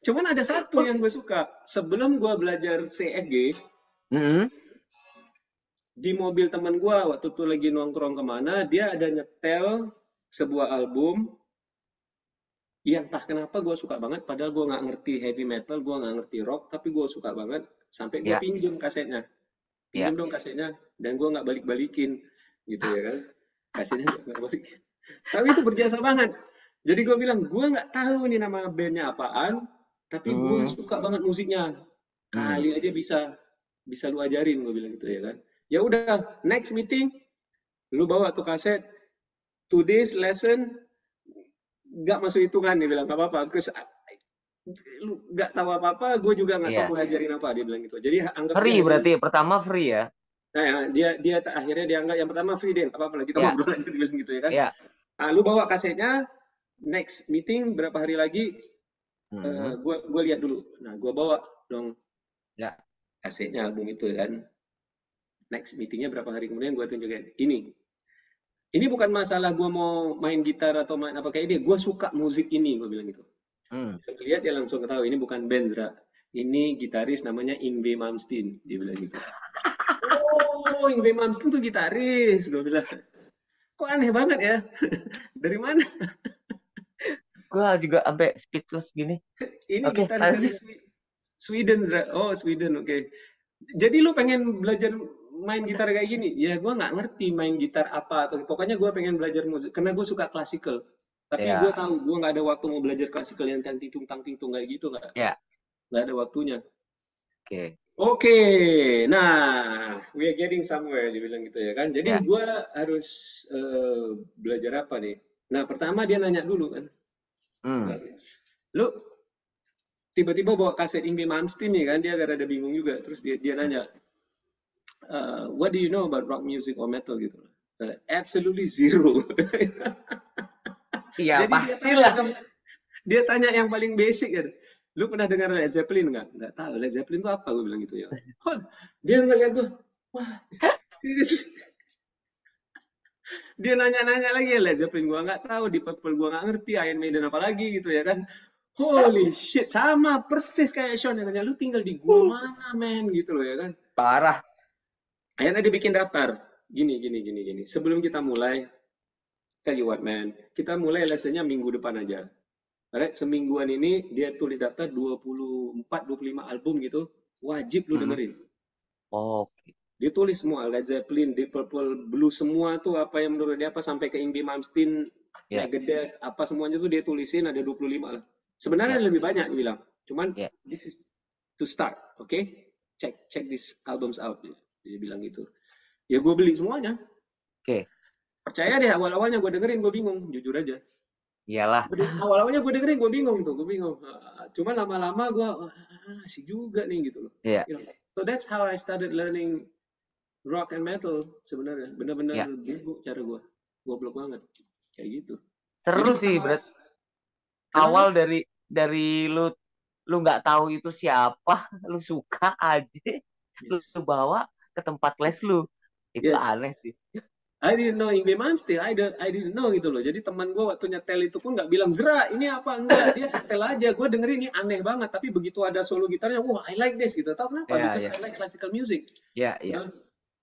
Cuman ada satu yang gue suka. Sebelum gue belajar CFG, di mobil teman gue waktu itu lagi nongkrong kemana, dia ada nyetel sebuah album yang entah kenapa gue suka banget, padahal gue nggak ngerti heavy metal, gue nggak ngerti rock, tapi gue suka banget, sampai gue Ya, pinjem kasetnya. ya. Pinjem dong kasetnya, dan gue nggak balik-balikin, gitu ya kan. Kasetnya nggak balikin. Tapi itu berjasa banget. Jadi gue bilang, gue nggak tahu nih nama bandnya apaan, tapi gue suka banget musiknya. Kali aja bisa lu ajarin, gue bilang gitu ya kan. Ya udah, next meeting, lu bawa tuh kaset, today's lesson nggak masuk hitungan, dia bilang, nggak apa-apa. Lu nggak tahu apa-apa, gue juga nggak tahu Iya. mau ngajarin apa, dia bilang gitu. Jadi anggap Free dia berarti pertama free ya? nah, dia akhirnya dia anggap yang pertama free deh, apa lagi kita Ya. ngobrol aja, dia bilang gitu ya kan. Iya. Nah, lu bawa kasetnya, next meeting berapa hari lagi, gue lihat dulu. Nah, gue bawa dong Ya. kasetnya, album itu kan. Next meetingnya berapa hari kemudian gue tunjukin, ini bukan masalah gue mau main gitar atau main apa kayak dia, gue suka musik ini, gue bilang gitu. Dia lihat, dia langsung ketahui, ini bukan band, Zra. Ini gitaris namanya Yngwie Malmsteen, dia bilang gitu. Oh, Yngwie Malmsteen tuh gitaris, gue bilang. Kok aneh banget ya? Dari mana? Gue juga sampai speechless gini. Ini gitaris dari Sweden, Zra. Oh, Sweden, oke. Jadi lu pengen belajar main gitar kayak gini? Ya, gue nggak ngerti main gitar apa, atau pokoknya gue pengen belajar musik karena gue suka klasikal. Tapi gue tahu gue nggak ada waktu mau belajar klasikal yang tang-ting-tung kayak gitu, nggak. Ya. Nggak ada waktunya. Oke. Nah, we are getting somewhere, dia bilang gitu ya kan. Jadi gue harus belajar apa nih? Nah, pertama dia nanya dulu kan. Lu tiba-tiba bawa kaset Yngwie Malmsteen nih kan, dia agak rada bingung juga. Terus dia nanya, what do you know about rock music or metal gitu? Absolutely zero. Iya, jadi dia tanya yang paling basic kan. Lu pernah dengar Led Zeppelin nggak? Nggak tahu. Led Zeppelin itu apa? Gue bilang gitu ya. Dia ngeliat gue, wah, serius. Dia nanya-nanya lagi, Led Zeppelin gue nggak tahu, Deep Purple gue nggak ngerti, Iron Maiden apa lagi gitu ya kan. Holy shit, sama persis kayak Sean yang tanya, lu tinggal di gua mana, men, gitu loh ya kan. Parah. Akhirnya dia bikin daftar. Gini. Sebelum kita mulai, tell you what, man, kita mulai lessonnya minggu depan aja. Alright, semingguan ini dia tulis daftar 24-25 album gitu, wajib lu dengerin. Oke. Dia tulis semua, Led Zeppelin, Deep Purple, Blues, semua tuh apa yang menurut dia apa, sampai ke Yngwie Malmsteen, Megadeth, apa semuanya tuh dia tulisin, ada 25 lah. Sebenarnya lebih banyak dia bilang. Cuman this is to start, oke? Check these albums out. Dia bilang gitu. Ya gue beli semuanya. Oke. Percaya deh, awal-awalnya gue dengerin gue bingung, jujur aja. Iyalah. Awal-awalnya gue dengerin, gue bingung tuh, gue bingung. Cuman lama-lama gue, asik juga nih gitu loh. Iya, You know, so that's how I started learning rock and metal sebenarnya. Bener-bener iya. bego cara gue. Goblok banget. Kayak gitu. Jadi Seru sih, pertama, Brad. kenapa? Awal dari lu nggak tahu itu siapa, lu suka aja, lu Yes. bawa ke tempat les lu. Itu Yes. aneh sih. I didn't know Ingve Malmsteen. I didn't know gitu loh. Jadi teman gue waktu nyetel itu pun nggak bilang Zra ini apa enggak. Dia setel aja. Gue dengerin ini aneh banget. Tapi begitu ada solo gitarnya, wah I like this gitu. Tahu kenapa? Iya, Because iya. I like classical music. Iya, You iya. know?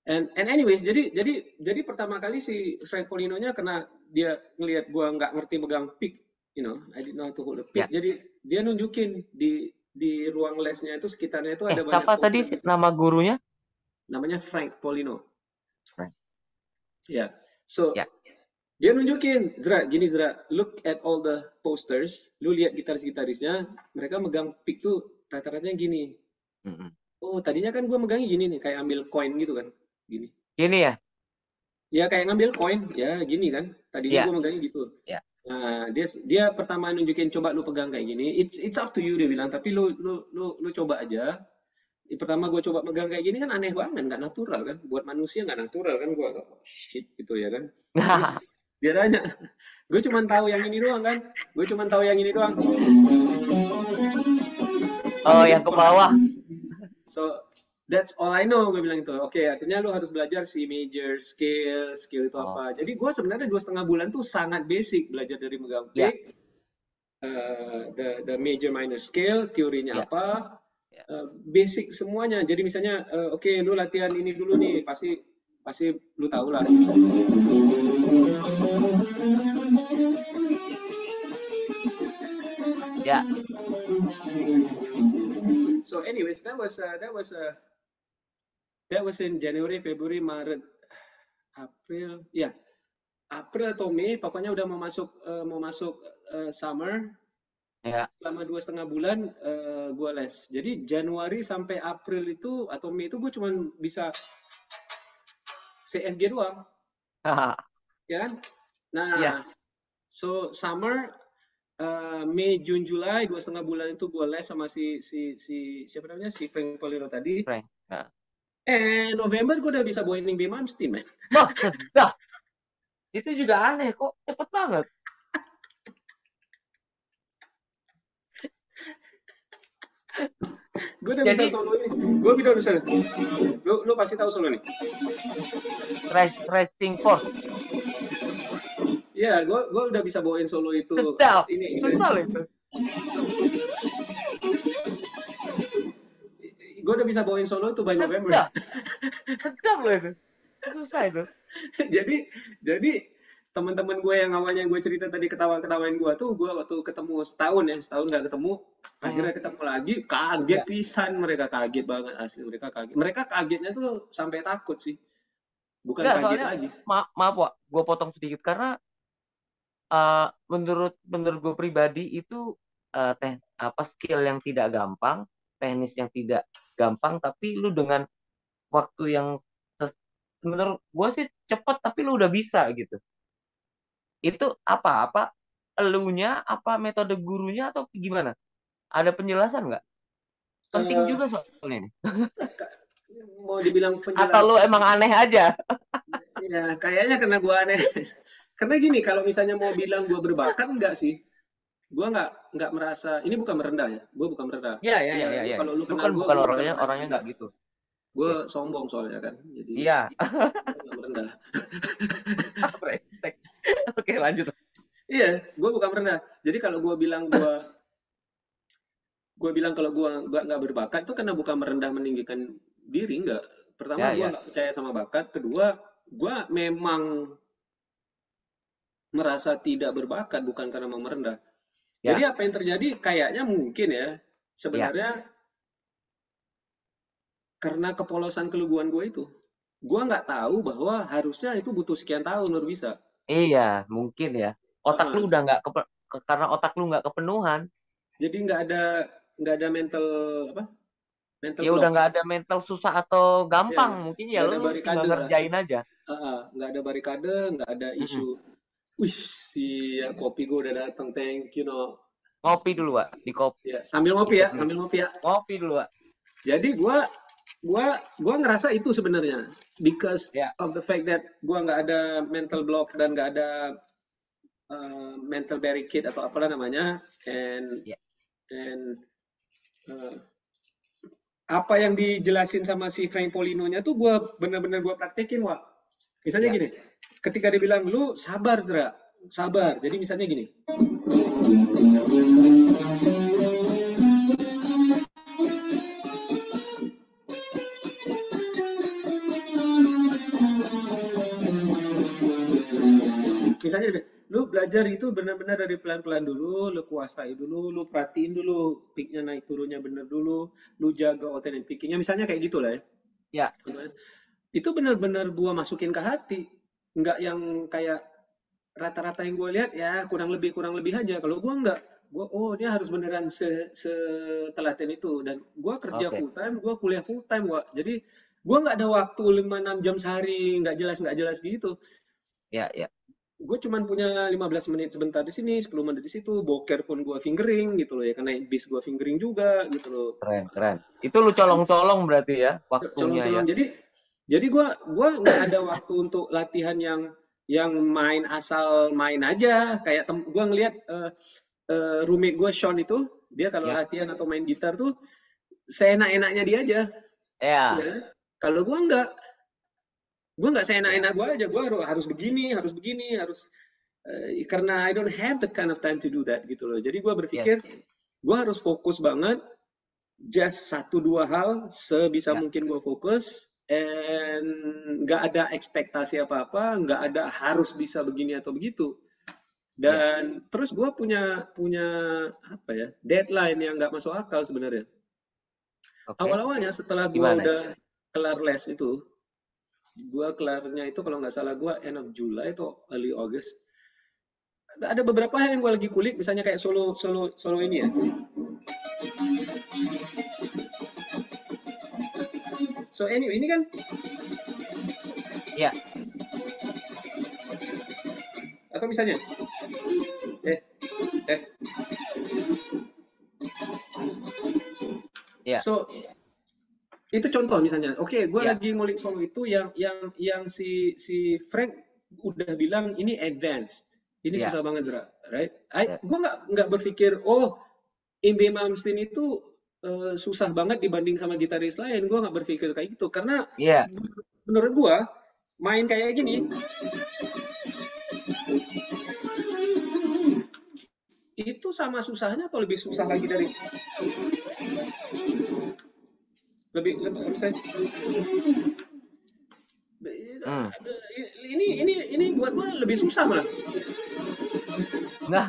And anyways, jadi pertama kali si Frank Polino-nya karena dia ngelihat gue nggak ngerti megang pick, you know, I didn't know how to hold a Iya. pick. Jadi dia nunjukin di ruang lesnya itu sekitarnya itu ada banyak Siapa tadi poster gitu. nama gurunya? Namanya Frank Polino. Frank. Ya. So Ya. dia nunjukin, Zra, gini Zra, look at all the posters, lu lihat gitaris-gitarisnya, mereka megang pick tuh rata-ratanya gini. Mm-mm. Oh, tadinya kan gue megangnya gini nih, kayak ambil koin gitu kan, gini. Ini ya? Ya kayak ngambil koin, ya gini kan. Tadinya Iya, gue megangnya gitu. iya. Nah, dia pertama nunjukin coba lu pegang kayak gini. It's up to you dia bilang, tapi lu coba aja. Pertama gue coba megang kayak gini kan aneh banget, nggak natural kan. Buat manusia nggak natural kan. Gue oh, shit gitu ya kan. Terus dia nanya, gue cuma tahu yang ini doang kan. Gue cuma tahu yang ini doang. Oh, yang ke bawah. So that's all I know, gue bilang itu. Oke, artinya lu harus belajar si major scale, skill itu Oh, apa. Jadi gue sebenarnya 2,5 bulan tuh sangat basic belajar dari megang ya, pick, the major minor scale, teorinya ya, apa, ya. basic semuanya. Jadi misalnya, oke, lu latihan ini dulu nih, pasti pasti lu tahu lah. Ya, So anyways, that was in January, February, Maret, April, ya, April atau Mei, pokoknya udah mau masuk summer. ya. Selama 2,5 bulan gue les. Jadi Januari sampai April itu atau Mei itu gue cuma bisa CFG doang, ya kan? Nah, Ya, so summer Mei, Juni, Juli 2,5 bulan itu gue les sama si siapa namanya si Frank Polino tadi. Frank. Ya. November gue udah bisa bawain Ingve Malmsteen, man. Wah, dah. Itu juga aneh kok, cepet banget. Gue udah Jadi bisa solo ini. Gue udah bisa. Lu pasti tahu solo nih. resting force. Iya, gue udah bisa bawain solo itu. Sedap. Ini Susah itu. gue udah bisa bawain solo itu by November. Sedap loh itu. Susah itu. jadi teman-teman gue yang awalnya gue cerita tadi ketawa-ketawain gue tuh, gue waktu ketemu setahun nggak ketemu, akhirnya ketemu lagi, kaget pisan, mereka kaget banget asli, mereka kagetnya tuh sampai takut sih, bukan Enggak, kaget soalnya lagi. maaf Wak, gue potong sedikit karena menurut gue pribadi itu skill yang tidak gampang, teknis yang tidak gampang, tapi lu dengan waktu yang menurut gue sih cepet tapi lu udah bisa gitu. Itu apa elunya apa metode gurunya atau gimana? Ada penjelasan nggak? Penting Eh, juga soalnya ini. mau dibilang Atau lu penjelasan, emang aneh aja? ya kayaknya karena gue aneh. Karena gini, kalau misalnya mau bilang gue berbakat, enggak sih. Gue nggak merasa, ini bukan merendah ya, gue bukan merendah. Iya, iya, iya, Ya, iya, lu iya. kalau lu Lu kenal kan bukan gue bukan orangnya orang yang orangnya rendah. nggak gitu. Gue Iya. sombong soalnya kan, jadi Iya. nggak merendah. Brengsek. Oke, lanjut. Iya, gue bukan merendah. Jadi kalau gue bilang kalau gue nggak berbakat itu karena bukan merendah meninggikan diri, nggak. Pertama Ya, gue ya. nggak percaya sama bakat. Kedua, gue memang merasa tidak berbakat bukan karena mau merendah. Jadi Ya, apa yang terjadi kayaknya mungkin ya ya. sebenarnya karena kepolosan keluguan gue itu. Gue nggak tahu bahwa harusnya itu butuh sekian tahun baru bisa. Iya, mungkin ya. Otak lu Uh-uh. udah nggak karena otak lu nggak kepenuhan. Jadi nggak ada mental apa? Mental Ya udah block. nggak ada mental susah atau Ya, gampang. Mungkin ya nggak ada lu tinggal barikade lah. ngerjain aja. Nggak ada barikade, nggak ada Mm-mm. isu. Wih, kopi gue udah datang, thank you no. Ngopi dulu, Pak. Di kopi Ya, sambil ngopi ya, ikut dulu. sambil ngopi ya. Ngopi dulu, Pak. Jadi gua ngerasa itu sebenarnya because Ya, of the fact that gua nggak ada mental block dan nggak ada mental barricade atau apalah namanya, and ya, and uh, apa yang dijelasin sama si Frank Polino-nya tuh gua bener-bener gua praktekin, Wak. Misalnya ya. gini, ketika dia bilang lu sabar, Zra, sabar. Jadi misalnya gini, misalnya lu belajar itu benar-benar dari pelan-pelan dulu, lu kuasai dulu, lu perhatiin dulu peaknya naik turunnya bener dulu, lu jaga alternate pickingnya, misalnya kayak gitu lah ya. Ya, Itu benar-benar gua masukin ke hati, nggak yang kayak rata-rata yang gue lihat ya kurang lebih aja. Kalau gua nggak, gua oh dia harus beneran setelaten itu, dan gua kerja oke. full time, gua kuliah full time, gua jadi gua nggak ada waktu 5-6 jam sehari nggak jelas gitu. Ya, ya. Gue cuman punya 15 menit sebentar di sini, 10 menit di situ, boker pun gue fingering gitu loh ya, karena bis gue fingering juga gitu loh. Keren, keren. Itu lu colong-colong berarti ya waktunya ya. Colong-colong. Jadi gue nggak ada waktu untuk latihan yang main asal main aja. Kayak gue ngelihat roommate gue Sean itu, dia kalau Ya, latihan atau main gitar tuh seenak-enaknya dia aja. ya, Ya. Kalau gue nggak seenak-enak gue aja. Gue harus begini, harus karena I don't have the kind of time to do that gitu loh. Jadi gue yes, berpikir gue harus fokus banget, just satu dua hal sebisa ya, mungkin gue fokus, and nggak ada ekspektasi apa-apa, nggak ada harus bisa begini atau begitu. ya. Dan terus gue punya punya apa ya, deadline yang nggak masuk akal sebenarnya. Oke. Awal-awalnya setelah gue Gimana? udah kelar les itu, gue kelarnya itu kalau nggak salah gue end of July atau early August. Ada beberapa hal yang gue lagi kulik, misalnya kayak solo solo solo ini ya. So anyway, ini kan Ya, atau misalnya eh eh ya, so itu contoh misalnya. Oke, gue ya, lagi ngulik solo itu yang si Frank udah bilang ini advanced. Ini ya, susah banget, Zra, right? ya, Gue nggak berpikir, oh, Imbe Malmsteen itu susah banget dibanding sama gitaris lain. Gue nggak berpikir kayak gitu, karena ya, menurut gue main kayak gini itu sama susahnya atau lebih susah lagi dari lebih misalnya hmm. ini buat gue lebih susah malah. Nah,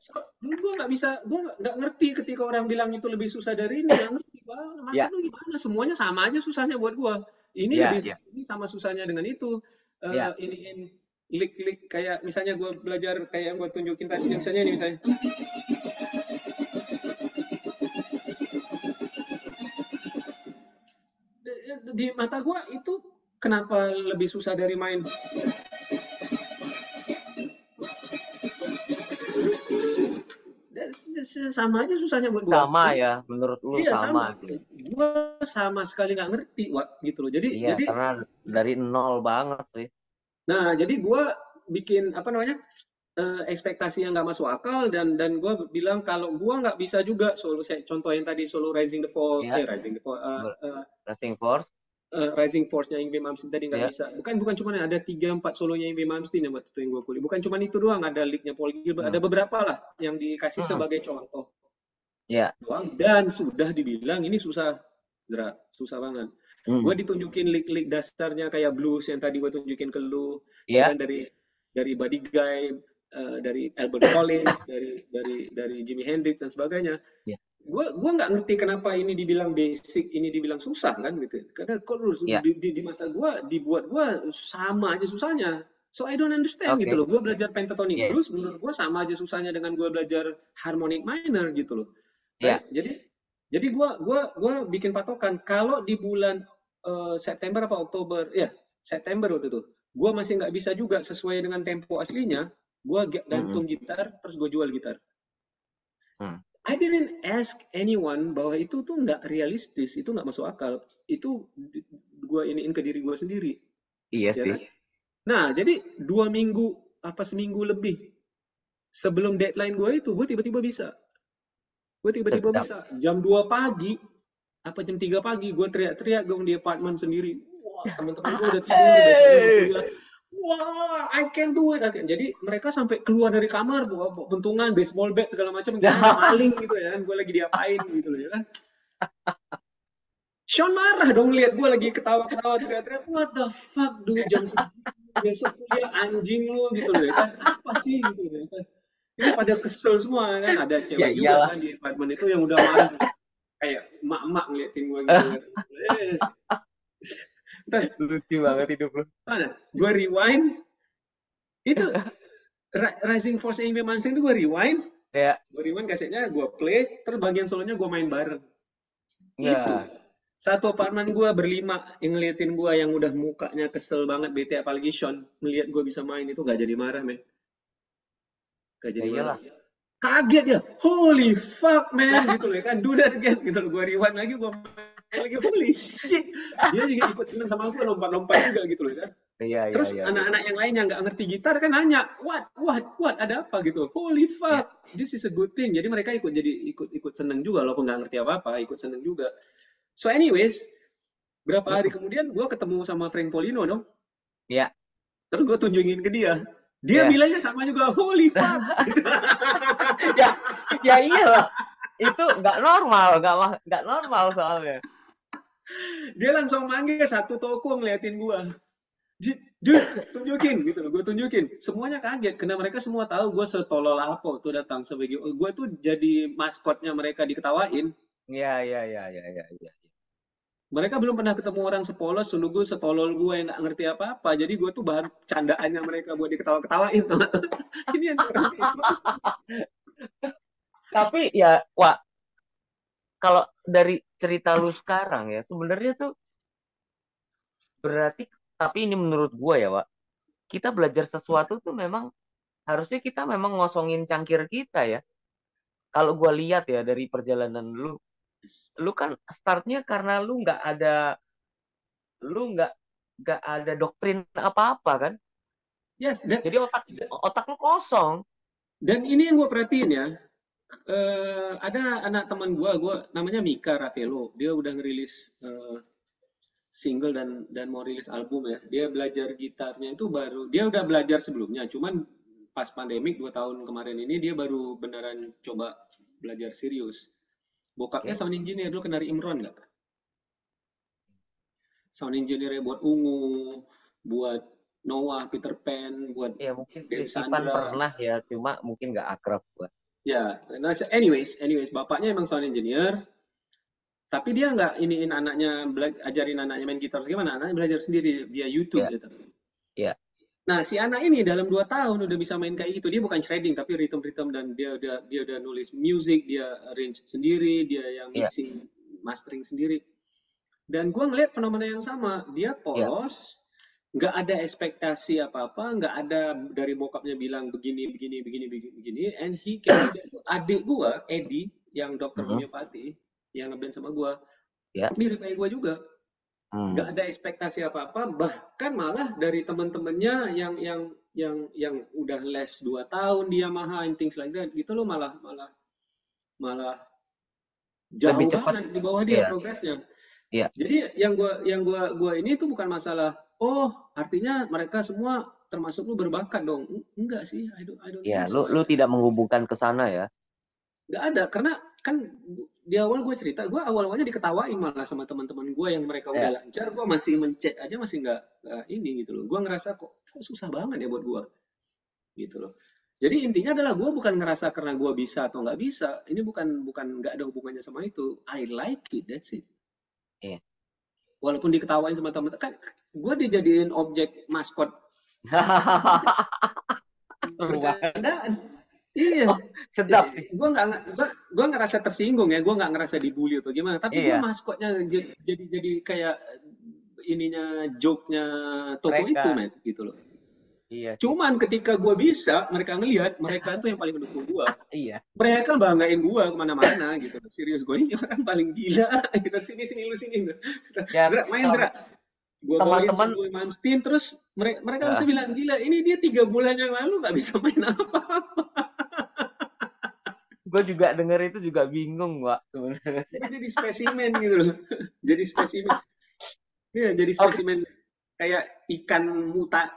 So, gue nggak bisa, gue nggak ngerti ketika orang bilang itu lebih susah dari ini, nggak ngerti bang. ya, Maksud lu gimana? Semuanya sama aja susahnya buat gue. ya, ya, Ini sama susahnya dengan itu. ya, Ini lick kayak misalnya gue belajar kayak yang gue tunjukin tadi, misalnya ini misalnya. Di mata gue itu kenapa lebih susah dari main sama aja susahnya buat gua. sama ya. Menurut lu Iya sama sama. sih. Gua sama sekali nggak ngerti, Wak, gitu loh. Jadi Iya, jadi karena dari nol banget sih. nah jadi gua bikin apa namanya, ekspektasi yang nggak masuk akal, dan gue bilang kalau gue nggak bisa juga solo, contoh yang tadi solo Ya, Rising the Fall, Racing Force. Rising Force-nya Yngwie Malmsteen tadi nggak Ya, bisa. Bukan cuma ada 3-4 solonya Yngwie Malmsteen yang waktu itu yang gue kulik. Bukan cuma itu doang, ada licknya Paul Gilbert, hmm. ada beberapa lah yang dikasih Hmm. sebagai contoh Ya, doang, dan sudah dibilang ini susah, Zra, susah banget. hmm. Gue ditunjukin lick dasarnya kayak blues yang tadi gue tunjukin ke lu, ya Ya, kan, dari Buddy Guy, dari Albert Collins, dari Jimi Hendrix dan sebagainya. ya, Gue nggak ngerti kenapa ini dibilang basic, ini dibilang susah kan gitu. Karena kalau ya. di mata gue, dibuat gue sama aja susahnya. So I don't understand gitu Oke. loh. Gue belajar pentatonic Ya, blues, menurut gue sama aja susahnya dengan gue belajar harmonic minor gitu loh. ya, Right? Jadi gue bikin patokan kalau di bulan September apa Oktober, ya September waktu itu. gue masih nggak bisa juga sesuai dengan tempo aslinya. Gue gantung gitar, terus gue jual gitar. I didn't ask anyone bahwa itu tuh nggak realistis, itu nggak masuk akal. Itu gue iniin ke diri gue sendiri. Iya Ya sih. kan? Nah, jadi 2 minggu apa seminggu lebih sebelum deadline gue itu, gue tiba-tiba bisa. Gue tiba-tiba Sedap. bisa. Jam 2 pagi, apa jam 3 pagi, gue teriak-teriak dong di apartemen sendiri. Wah, teman-teman gue udah tidur, besoknya mau kuliah. Wah, I can do it. Jadi mereka sampai keluar dari kamar, bawa bentungan, baseball bat, segala macam. Kira ada maling gitu ya kan. Gue lagi diapain gitu loh ya kan. Sean marah dong lihat gue lagi ketawa-ketawa teriak-teriak. What the fuck, dude, jam segini besok kuliah, anjing lu gitu loh ya kan. Apa sih gitu ya kan. Ini pada kesel semua kan. Ada Ya cewek juga iyalah. kan di apartemen itu yang udah marah. Kayak emak-emak ngeliatin gue gitu kan. Ntar, Lucu banget hidup lu. gue rewind. Itu Rising Force Amy Mansion itu gue rewind. Ya. Gue rewind kasetnya, gue play. Terus bagian solonya gue main bareng. Ya. Itu. Satu apartemen gue berlima yang ngeliatin gue yang udah mukanya kesel banget, bete, apalagi Sean melihat gue bisa main itu gak jadi marah, men. Gak jadi marah. Kaget ya, holy fuck man, gitu loh kan, do that again, gitu loh. Gue rewind lagi, gue main lagi, holy shit. Dia juga ikut seneng sama gue, lompat-lompat juga gitu loh kan. Iya, Terus anak-anak yang lain yang nggak ngerti gitar kan nanya, what, ada apa gitu, holy fuck, this is a good thing. Jadi mereka ikut seneng juga, walaupun nggak ngerti apa-apa, ikut seneng juga. So anyways, berapa hari kemudian gue ketemu sama Frank Polino dong. Iya. Terus gue tunjukin ke dia. Dia bilangnya sama juga, holy fuck. ya iyalah. Itu nggak normal soalnya. Dia langsung manggil satu toko ngeliatin gue. Dude, tunjukin gitu loh, gue tunjukin. Semuanya kaget, karena mereka semua tahu gue setolol apa tuh datang sebagai gue tuh jadi maskotnya mereka diketawain. Iya. Mereka belum pernah ketemu orang sepolos, gue setolol gue yang nggak ngerti apa-apa. Jadi gue tuh bahan candaannya mereka buat diketawa-ketawain. Ini yang orang itu. Tapi ya, Wak, kalau dari cerita lu sekarang ya, sebenarnya tuh berarti, tapi ini menurut gue ya, Wak, kita belajar sesuatu tuh memang harusnya kita memang ngosongin cangkir kita ya. Kalau gue lihat ya dari perjalanan lu kan startnya karena lu nggak ada doktrin apa-apa kan. Yes, jadi otak lu kosong. Dan ini yang gue perhatiin ya, ada anak teman gue namanya Mika Ravelo, dia udah ngerilis single dan mau rilis album ya. Dia belajar gitarnya itu baru, dia udah belajar sebelumnya, cuman pas pandemik 2 tahun kemarin ini dia baru beneran coba belajar serius. Bokapnya sound engineer, dulu kenal Imron nggak? Sound engineer buat Ungu, buat Noah, Peter Pan, buat ya mungkin Dewi Ivan Sandra. pernah ya, cuma mungkin nggak akrab buat. Ya, nah, anyways, bapaknya emang sound engineer, tapi dia nggak iniin anaknya, ajarin anaknya main gitar gimana, anaknya belajar sendiri via YouTube gitu. Iya. Nah, si anak ini dalam 2 tahun udah bisa main kayak gitu. Dia bukan shredding tapi rhythm dan dia udah nulis music, dia arrange sendiri, dia yang mixing, mastering sendiri. Dan gue ngeliat fenomena yang sama, dia polos, nggak ada ekspektasi apa-apa, nggak ada dari bokapnya bilang begini, and he can do that. Adik gue, Eddie, yang dokter homeopati, yang ngeband sama gue, mirip kayak gue juga. Nggak ada ekspektasi apa-apa, bahkan malah dari teman-temannya yang udah les 2 tahun di Yamaha and things like that, gitu loh, malah jauh lebih cepat banget di bawah dia progresnya. Iya. Jadi yang gua ini tuh bukan masalah, oh artinya mereka semua termasuk lu berbakat dong. Enggak sih, I don't ya, think so. lu tidak menghubungkan ke sana ya. Nggak ada, karena kan di awal gue cerita, gue awal-awalnya diketawain malah sama teman-teman gue yang mereka udah lancar, gue masih mencet aja, masih nggak ini gitu loh. Gue ngerasa kok susah banget ya buat gue, gitu loh. Jadi intinya adalah gue bukan ngerasa karena gue bisa atau nggak bisa. Ini bukan nggak ada hubungannya sama itu. I like it, that's it. Iya. Walaupun diketawain sama teman-teman, kan gue dijadiin objek maskot. Bercandaan. Iya, sedap. Gue ngerasa tersinggung ya, gue nggak ngerasa dibully atau gimana. Tapi gue maskotnya jadi kayak ininya joke-nya toko Mereka. itu, men, gitu loh. Iya sih. Cuman ketika gue bisa, mereka ngelihat, mereka tuh yang paling mendukung gue. Iya. Mereka banggain gue kemana-mana gitu. Serius, gue ini orang paling gila. Gitu, sini lu sini. Ya, Zra, main Zra. Gue bawain teman-teman, semua Malmsteen, terus mereka bisa bilang, gila, ini dia 3 bulan yang lalu nggak bisa main apa-apa. gue juga denger itu juga bingung, Wak, sebenarnya. Gue jadi spesimen gitu loh. Jadi spesimen. Iya, jadi spesimen kayak ikan nyutan.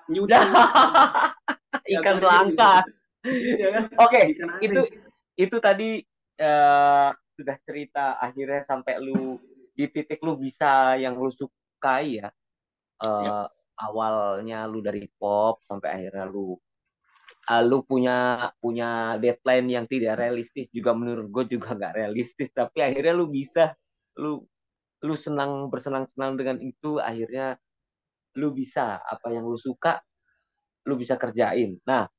Ikan langka. Iya kan? Oke, Ikan aneh. itu tadi sudah cerita akhirnya sampai lu di titik lu bisa yang lu sukai ya. Awalnya lu dari pop sampai akhirnya lu punya deadline yang tidak realistis, juga menurut gue juga nggak realistis, tapi akhirnya lu bisa, lu bersenang-senang dengan itu, akhirnya lu bisa apa yang lu suka lu bisa kerjain. Nah,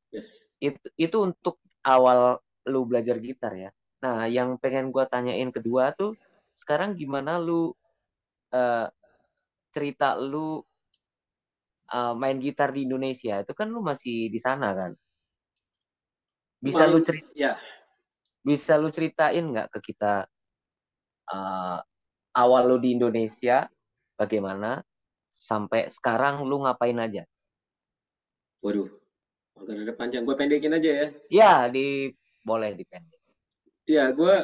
itu untuk awal lu belajar gitar ya. Nah, yang pengen gue tanyain kedua tuh, sekarang gimana lu cerita lu main gitar di Indonesia? Itu kan lu masih di sana kan? Bisa lu ceritain nggak ke kita awal lu di Indonesia bagaimana, sampai sekarang lu ngapain aja? Waduh, agak panjang. Gue pendekin aja ya. Ya, boleh dipendek. Ya, gue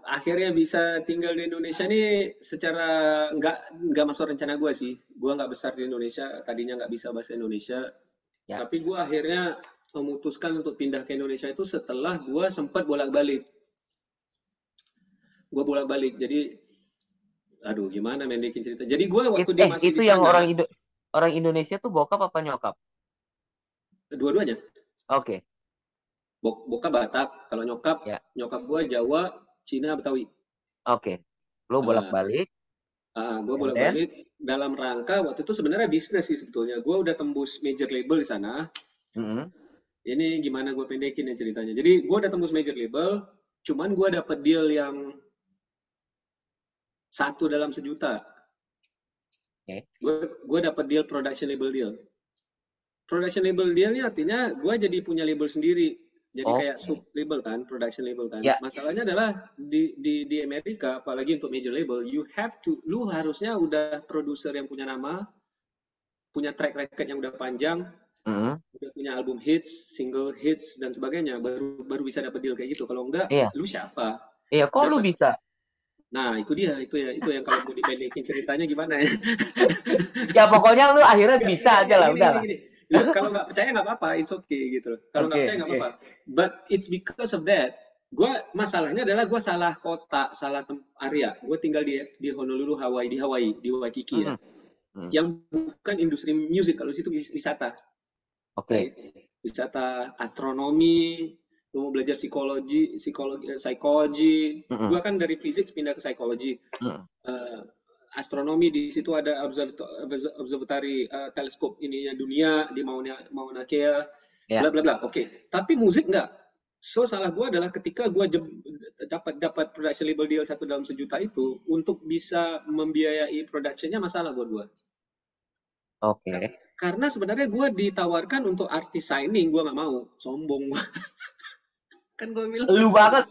akhirnya bisa tinggal di Indonesia nih secara nggak masuk rencana gue sih. Gue nggak besar di Indonesia, tadinya nggak bisa bahasa Indonesia. Ya. Tapi gue akhirnya memutuskan untuk pindah ke Indonesia itu setelah gue sempat bolak-balik. Gue bolak-balik, jadi aduh gimana mendekin cerita. Jadi gue waktu dia masih itu di sana. Yang orang Indonesia tuh bokap apa nyokap? Dua-duanya. Oke. Bokap Batak, kalau nyokap gue Jawa, Cina, Betawi. Oke. Lo bolak-balik. Gue bolak-balik dalam rangka waktu itu sebenarnya bisnis sih sebetulnya. Gue udah tembus major label di sana. Ini gimana gue pendekin ya ceritanya. Jadi gue udah tembus major label, cuman gue dapet deal yang 1 dalam sejuta. Gue dapet deal production label deal. Production label deal ini artinya gue jadi punya label sendiri. Jadi kayak sub label kan, production label kan. Masalahnya adalah di Amerika, apalagi untuk major label, lu harusnya udah produser yang punya nama, punya track record yang udah panjang, udah punya album hits, single hits dan sebagainya, baru bisa dapat deal kayak gitu. Kalau enggak, lu siapa? Iya, kok lu bisa? Nah, itu yang kalau mau dipendekin ceritanya gimana ya? Ya pokoknya lu akhirnya bisa aja lah, udah lah. Kalau nggak percaya nggak apa-apa, it's okay gitu. Kalau nggak percaya nggak apa-apa. But it's because of that. Masalahnya adalah gue salah kota, salah area. Gue tinggal di Honolulu, Hawaii, di Waikiki ya. Yang bukan industri musik, kalau situ wisata. Wisata astronomi, lu mau belajar psikologi. Gue kan dari fisik pindah ke psikologi. Astronomi, di situ ada observatory teleskop ininya dunia di Mauna Kea, bla bla bla. Oke. Tapi musik enggak. So salah gue adalah ketika gue dapat production label deal 1 dalam sejuta itu, untuk bisa membiayai productionnya masalah buat gue. Karena sebenarnya gue ditawarkan untuk artis signing, gue nggak mau, sombong gue. Kan gue bilang lu banget.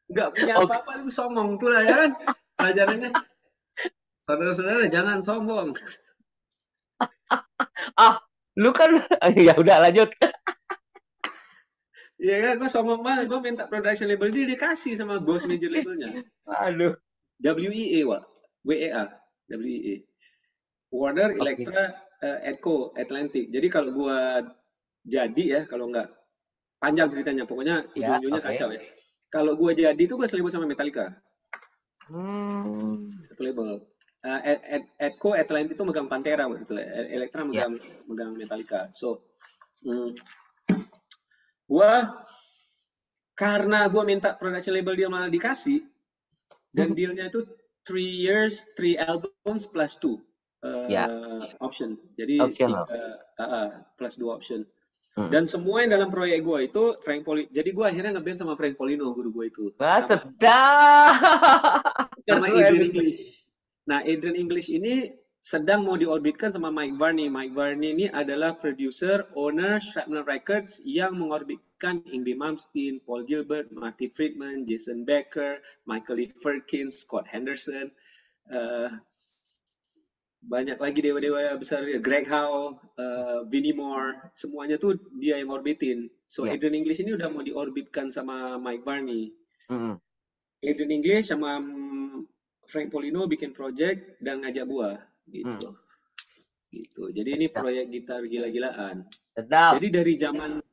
Nggak punya apa-apa, lu sombong tuh lah ya kan. Pelajarannya, saudara-saudara jangan sombong. Lu kan ya udah lanjut. Iya kan, gue sombong banget. Gue minta production label deal, dikasih sama bos major labelnya. Aduh. WEA, WEA, WEA. Warner Elektra Echo Atlantic. Jadi kalau gue jadi ya, kalau nggak panjang ceritanya, pokoknya ujung-ujungnya kacau ya. Kalau gue jadi tuh gue selibut sama Metallica. Satu label. Echo Atlantic itu megang Pantera waktu itu. Elektra megang Metallica. So, karena gue minta production label dia malah dikasih, dan dealnya itu 3 years, 3 albums plus 2 option. Jadi plus 2 option. Dan semua yang dalam proyek gue itu Frank Polino. Jadi gue akhirnya ngeband sama Frank Polino, guru gue itu. Sedap. sama Adrian English. Nah, Adrian English ini sedang mau diorbitkan sama Mike Varney. Mike Varney ini adalah producer, owner Shrapnel Records yang mengorbitkan Yngwie Malmsteen, Paul Gilbert, Marty Friedman, Jason Becker, Michael Lee Perkins, Scott Henderson, banyak lagi dewa-dewa besar, Greg Howe, Vinnie Moore, semuanya tuh dia yang orbitin. So Adrian English ini udah mau diorbitkan sama Mike Varney. Adrian English sama Frank Polino bikin project dan ngajak gua gitu. Gitu. Jadi ini proyek gitar gila-gilaan. Jadi dari zaman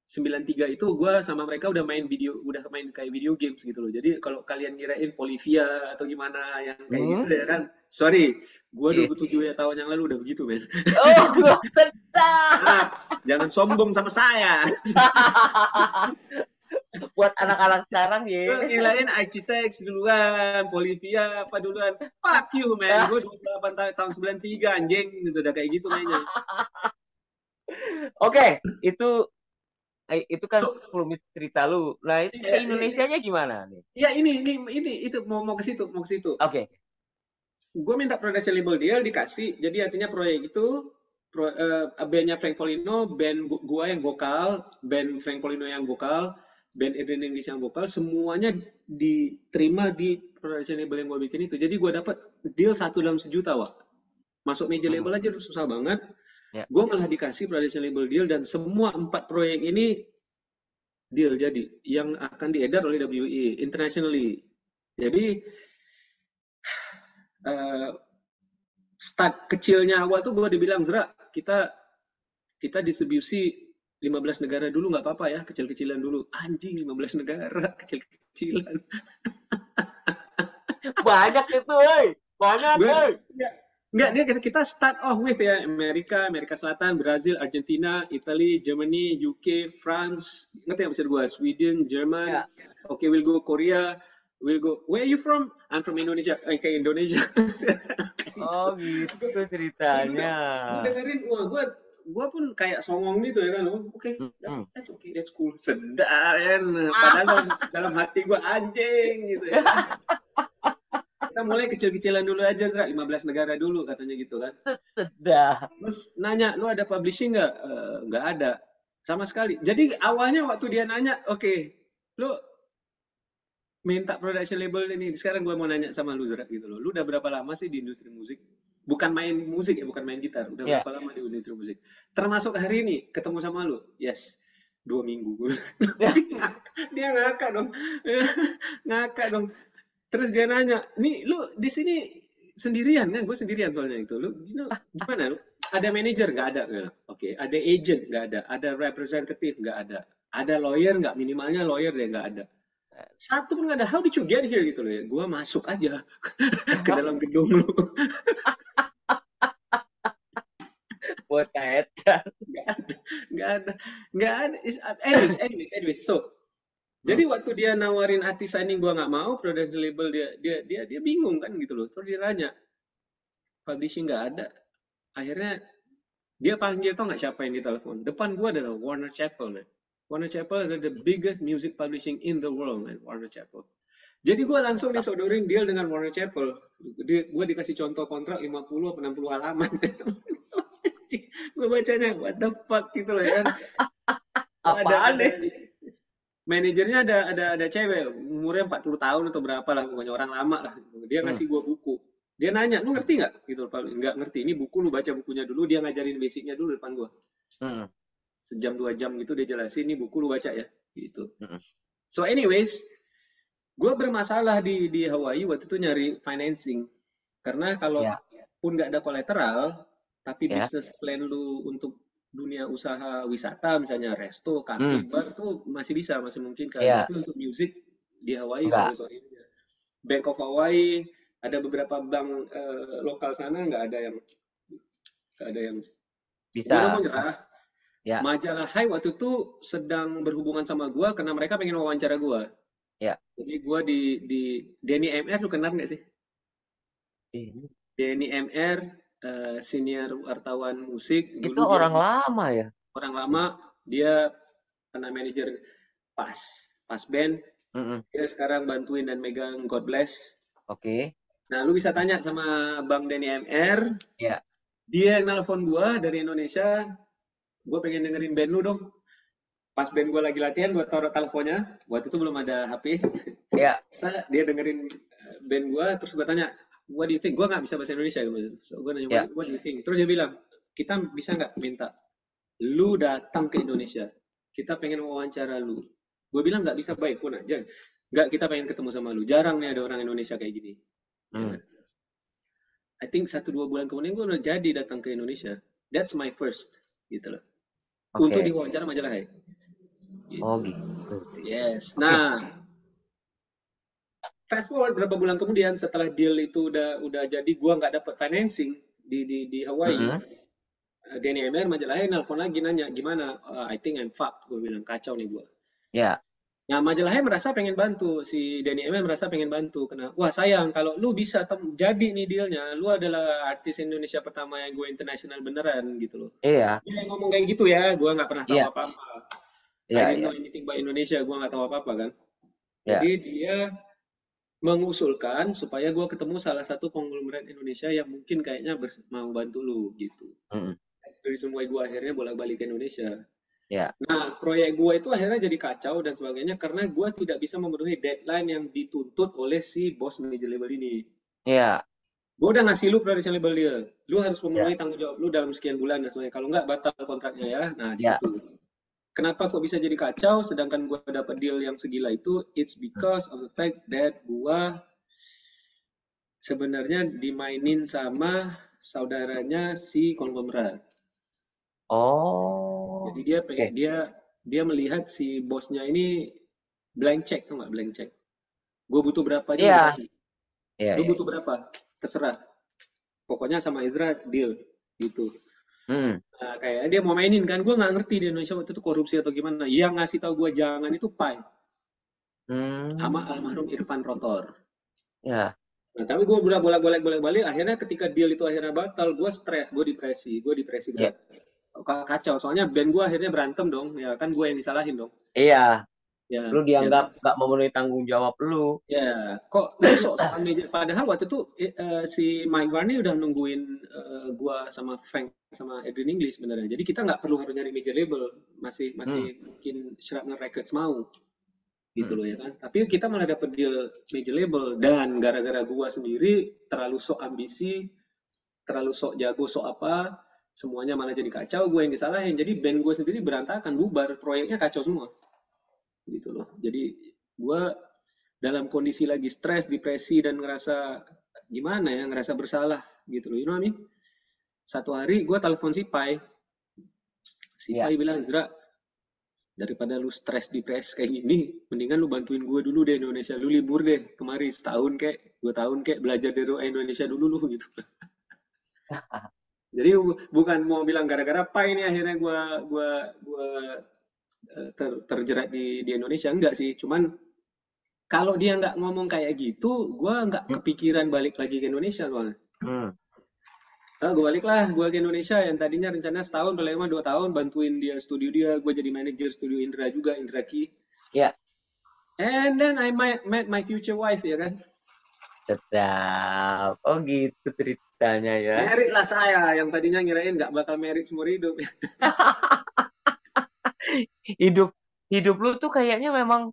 93 itu gua sama mereka udah main kayak video games gitu loh. Jadi kalau kalian ngirain Polivia atau gimana yang kayak gitu ya kan. Sorry, gua 27 tahun yang lalu udah begitu, men. Oh, sedap. Jangan sombong sama saya. Buat anak-anak sekarang ya. Ngelain Architects duluan, Polivia apa duluan. Fuck you, man. Gue 28 tahun 93, anjing. Gitu, udah kayak gitu mainnya. Oke, itu kan 10 menit cerita lu. Nah, itu ke Indonesianya gimana nih? Ya, ini itu mau ke situ. Oke. Gue minta production label deal dikasih. Jadi artinya proyek itu bandnya Frank Polino, band gue yang vokal, band Frank Polino yang vokal, band Adrian English yang vokal, semuanya diterima di production label yang gue bikin itu. Jadi gue dapat deal 1 dalam sejuta, Wak. Masuk major label aja udah susah banget. Gue malah dikasih production label deal dan semua 4 proyek ini deal jadi yang akan diedar oleh WE internationally. Jadi start kecilnya awal tuh gue dibilang, Zra, kita distribusi 15 negara dulu nggak apa-apa ya, kecil-kecilan dulu. Anjing, 15 negara, kecil-kecilan. Banyak itu, woy. Banyak, woy. Enggak, kita start off with ya, Amerika Selatan, Brazil, Argentina, Italy, Germany, UK, France. Ngerti nggak maksud gue? Sweden, Jerman. Okay, we'll go Korea. We'll go, where are you from? I'm from Indonesia. Kayak Indonesia. Oh gitu ceritanya. Gue dengerin, wah gue pun kayak songong gitu ya kan. Oke, that's cool. Sedar kan. Padahal dalam hati gue anjing gitu ya. Kita mulai kecil-kecilan dulu aja, Zra. 15 negara dulu katanya gitu kan. Sedap. Terus nanya, lu ada publishing nggak? Nggak ada. Sama sekali. Jadi awalnya waktu dia nanya, oke, lu minta production label ini. Sekarang gue mau nanya sama lu, Zra, gitu loh. Lu udah berapa lama sih di industri musik? Bukan main musik ya, bukan main gitar. Udah berapa lama di industri musik? Termasuk hari ini ketemu sama lu? Yes. 2 minggu. Dia ngakak dong. Ngakak dong. Terus dia nanya, nih lu di sini sendirian kan? Gue sendirian soalnya itu. Lu gimana lu? Ada manajer? Nggak ada. Oke. Ada agent? Nggak ada. Ada representative? Nggak ada. Ada lawyer? Nggak. Minimalnya lawyer deh, nggak ada. Satu pun nggak ada. How did you get here gitu loh ya? Gue masuk aja ke dalam gedung lu. Buat kaitan. Nggak ada. Anyways. So, jadi waktu dia nawarin artis signing gue nggak mau, production label dia bingung kan gitu loh. Terus dia nanya, publishing nggak ada. Akhirnya dia panggil, tau nggak siapa yang ditelepon? Depan gue adalah Warner Chappell, man. Warner Chappell adalah the biggest music publishing in the world, man. Warner Chappell. Jadi gue langsung disodorin deal dengan Warner Chappell. Gue dikasih contoh kontrak 50 atau 60 halaman. Gue bacanya, what the fuck gitu loh ya. Apaan deh? Manajernya ada cewek, umurnya 40 tahun atau berapa lah, pokoknya orang lama lah. Dia ngasih gue buku. Dia nanya, lu ngerti nggak? Gitu, nggak ngerti. Ini buku, lu baca bukunya dulu. Dia ngajarin basicnya dulu depan gue. Sejam 2 jam gitu dia jelasin, ini buku lu baca ya. Gitu. So anyways, gue bermasalah di Hawaii waktu itu nyari financing. Karena kalau pun nggak ada kolateral, tapi business plan lu untuk dunia usaha wisata, misalnya resto, cafe, bar tuh masih mungkin kan. Tapi untuk music di Hawaii, sorry. Bank of Hawaii, ada beberapa bank lokal sana nggak ada yang bisa. Gue udah mau nyerah. Majalah Hai waktu itu sedang berhubungan sama gue karena mereka pengen wawancara gue. Jadi gue di Denny MR, lu kenal nggak sih? Denny MR, senior wartawan musik. Itu dulu orang lama ya? Orang lama, dia karena manajer pas band. Dia sekarang bantuin dan megang God Bless. Oke. Nah, lu bisa tanya sama Bang Denny MR, Ya. dia yang nelpon gua dari Indonesia, gua pengen dengerin band lu dong. Pas band gua lagi latihan, gua taruh teleponnya, waktu itu belum ada HP. Ya. Dia dengerin band gua, terus gua tanya, what do you think? Gua nggak bisa bahasa Indonesia, so, gua nanya, Ya. what do you think? Terus dia bilang, kita bisa nggak minta lu datang ke Indonesia, kita pengen wawancara lu. Gue bilang nggak bisa by phone aja, nggak, kita pengen ketemu sama lu, jarang nih ada orang Indonesia kayak gini. Ya kan? I think 1-2 bulan kemudian gue udah jadi datang ke Indonesia. That's my first, gitu loh. Untuk Oke. diwawancara majalah Hai. Oh Gitu. gitu. Yes. Oke. Nah, fast forward berapa bulan kemudian setelah deal itu udah jadi, gue nggak dapet financing di Hawaii. Mm-mm. Denny MR majalah Hai nelfon lagi nanya gimana. I think I'm fucked. Gue bilang kacau nih gue. Ya. Nah, majalah Hai merasa pengen bantu, si Denny MR merasa pengen bantu. Kena, wah sayang kalau lu bisa jadi nih dealnya, lu adalah artis Indonesia pertama yang go internasional beneran gitu loh. Iya. Dia yang ngomong kayak gitu ya, gue nggak pernah tahu Iya. apa-apa. I Iya. didn't Iya. know anything about Indonesia, gue nggak tahu apa-apa kan. Iya. Jadi dia mengusulkan supaya gue ketemu salah satu konglomerat Indonesia yang mungkin kayaknya mau bantu lu gitu. Mm-mm. That's the reason why gue akhirnya bolak-balik ke Indonesia. Ya. Nah, proyek gue itu akhirnya jadi kacau dan sebagainya karena gue tidak bisa memenuhi deadline yang dituntut oleh si bos major label ini. Iya. Gue udah ngasih lu production label dia. Lu harus Ya. memenuhi tanggung jawab lu dalam sekian bulan dan sebagainya. Kalau nggak, batal kontraknya ya. Nah, di Ya. situ. Kenapa kok bisa jadi kacau sedangkan gue dapat deal yang segila itu? It's because of the fact that gue sebenarnya dimainin sama saudaranya si konglomerat. Jadi Oh. dia Oke. dia melihat si bosnya ini blank check, tuh nggak, blank check. Gue butuh berapa aja mau Iya. dikasih. Iya. Lu Iya. butuh berapa? Terserah. Pokoknya sama Ezra deal gitu. Hmm. Nah, kayak dia mau mainin kan, gue nggak ngerti di Indonesia waktu itu korupsi atau gimana. Yang ngasih tahu gue jangan itu Pai sama Hmm. almarhum Irfan Rotor. Ya. Nah, tapi gue bolak-balik, akhirnya ketika deal itu akhirnya batal, gue stres, gue depresi Ya. berat. Kacau, soalnya band gue akhirnya berantem dong, ya kan gue yang disalahin dong. Iya. Ya, Lu ya dianggap kan? nggak memenuhi tanggung jawab lu. Ya, kok lu sok-sokan meja. Padahal waktu itu si Mike Varney udah nungguin gua sama Frank sama Edwin English sebenarnya. Jadi kita nggak perlu harus nyari major label, masih Hmm. mungkin Shrapnel Records mau gitu loh ya kan. Tapi kita malah dapet deal major label dan gara-gara gua sendiri terlalu sok ambisi, terlalu sok jago, sok apa, semuanya malah jadi kacau. Gue yang disalahin. Jadi band gue sendiri berantakan, bubar, proyeknya kacau semua gitu loh. Jadi gue dalam kondisi lagi stres, depresi, dan ngerasa gimana ya, ngerasa bersalah gitu loh. You know what I mean? Satu hari gue telepon si Pai. Si Ya. Pai bilang, Zra, daripada lu stres, depresi kayak gini, mendingan lu bantuin gue dulu deh Indonesia. Lu libur deh kemari setahun kek, 2 tahun kek, belajar dari Indonesia dulu lu gitu. Jadi bukan mau bilang gara-gara Pai ini akhirnya gue terjerat di Indonesia, enggak sih. Cuman kalau dia nggak ngomong kayak gitu, gue nggak Hmm. kepikiran balik lagi ke Indonesia soalnya. Hmm. Gue baliklah, gue ke Indonesia yang tadinya rencana setahun, paling lama 2 tahun, bantuin dia studio dia, gue jadi manajer studio Indra juga, Indra Ki. Ya. And then I met my future wife, ya kan. Tetap. Oh gitu ceritanya ya. Married lah saya, yang tadinya ngirain nggak bakal married seumur hidup. hidup lu tuh kayaknya memang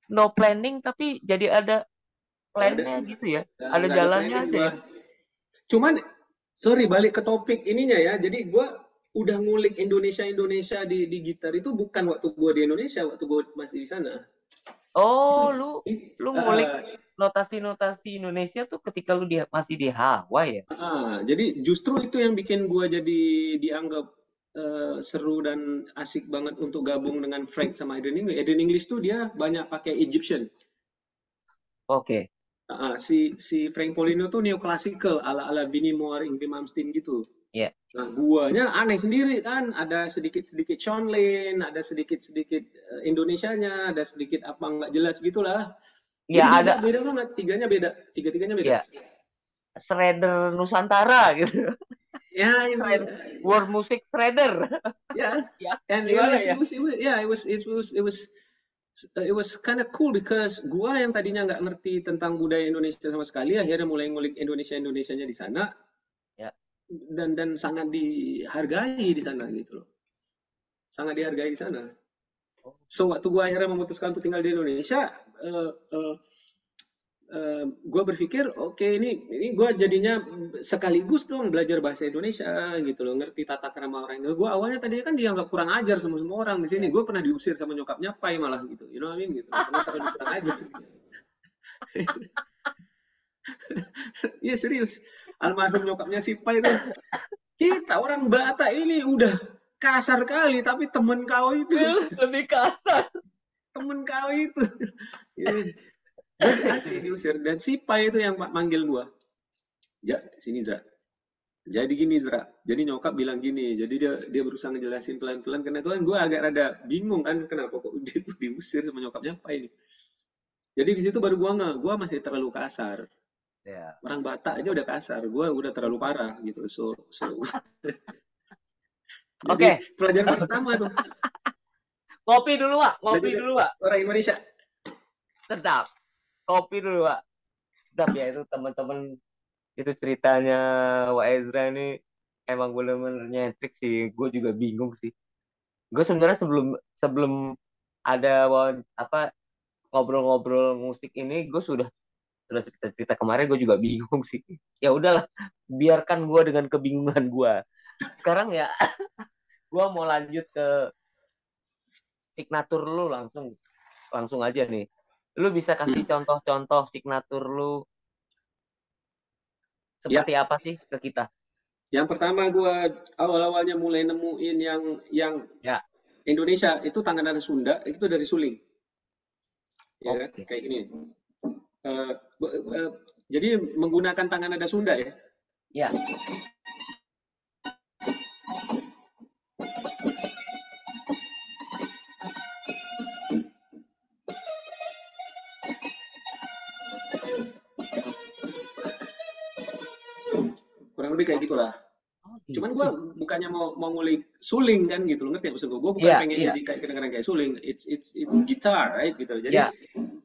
no planning tapi jadi ada Ada, plannya gitu ya. Ada nggak ada jalannya planning aja gue. ya. Cuman, sorry balik ke topik ininya ya, jadi gue udah ngulik Indonesia di gitar itu bukan waktu gue di Indonesia, waktu gue masih di sana. Oh, Itu, lu ngulik notasi-notasi Indonesia tuh ketika lu masih di Hawaii ya? jadi justru itu yang bikin gue jadi dianggap seru dan asik banget untuk gabung dengan Frank sama Eden English. Eden English tuh dia banyak pakai Egyptian. Oke. Si Frank Polino tuh neoclassical ala Vinnie Moore, Ingrid Malmsteen gitu. Ya. Nah, guanya aneh sendiri kan, ada sedikit-sedikit Sean Lane, ada sedikit-sedikit Indonesianya, ada sedikit apa nggak jelas gitulah. Jadi Ya ada. beda banget, tiga-tiganya beda. Ya. Shredder Nusantara gitu. Ya, World Music Shredder. yeah, Ya. and Gimana ya? it was it was kind of cool because gua yang tadinya nggak ngerti tentang budaya Indonesia sama sekali, akhirnya mulai ngulik Indonesianya di sana, Ya. dan sangat dihargai di sana gitu loh. Sangat dihargai di sana. So waktu gua akhirnya memutuskan untuk tinggal di Indonesia, uh, uh, gue berpikir oke, ini gue jadinya sekaligus dong belajar bahasa Indonesia gitu loh, ngerti tata krama orang. Gue awalnya tadinya kan dianggap kurang ajar sama semua orang di sini. Ya. Gue pernah diusir sama nyokapnya pai malah gitu, you know what I mean gitu. Karena terlalu kurang ajar. Iya serius. Almarhum nyokapnya si pai itu, kita orang Batak ini udah kasar kali, tapi temen kau itu, Lebih kasar. temen kau itu. Gue asli diusir, dan si pai itu yang manggil gue. Ya, sini Zra. Jadi gini Zra, jadi nyokap bilang gini, jadi dia berusaha ngejelasin pelan-pelan, karena itu kan gue agak rada bingung kan, kenapa kok dia diusir sama nyokapnya apa ini. Jadi di situ baru gue masih terlalu kasar. Ya. Orang Batak aja udah kasar, gue udah terlalu parah gitu. Jadi pelajaran pertama tuh. Kopi dulu, Pak. Kopi dulu, Pak. Orang Indonesia. Sedap. Kopi dulu, Pak. Sedap ya itu teman-teman. Itu ceritanya Wak Ezra ini emang bener-bener nyentrik sih. Gue juga bingung sih. Gue sebenarnya sebelum ada ngobrol-ngobrol musik ini, gue sudah cerita kemarin, gue juga bingung sih. Ya udahlah, biarkan gue dengan kebingungan gue. Sekarang ya, gue mau lanjut ke signatur lu langsung aja nih. Lu bisa kasih contoh-contoh signatur lu seperti apa sih ke kita? Yang pertama gue awal-awalnya mulai nemuin yang Ya. Indonesia itu tangan nada Sunda itu dari suling. Ya kan? Kayak gini. Jadi menggunakan tangan nada Sunda ya. Ya. Kurang lebih kayak gitulah. Cuman gue bukannya mau ngulik suling kan gitu, lo ngerti maksud gue? Gue bukan pengen jadi kayak kedengeran kayak suling. It's guitar, right gitu.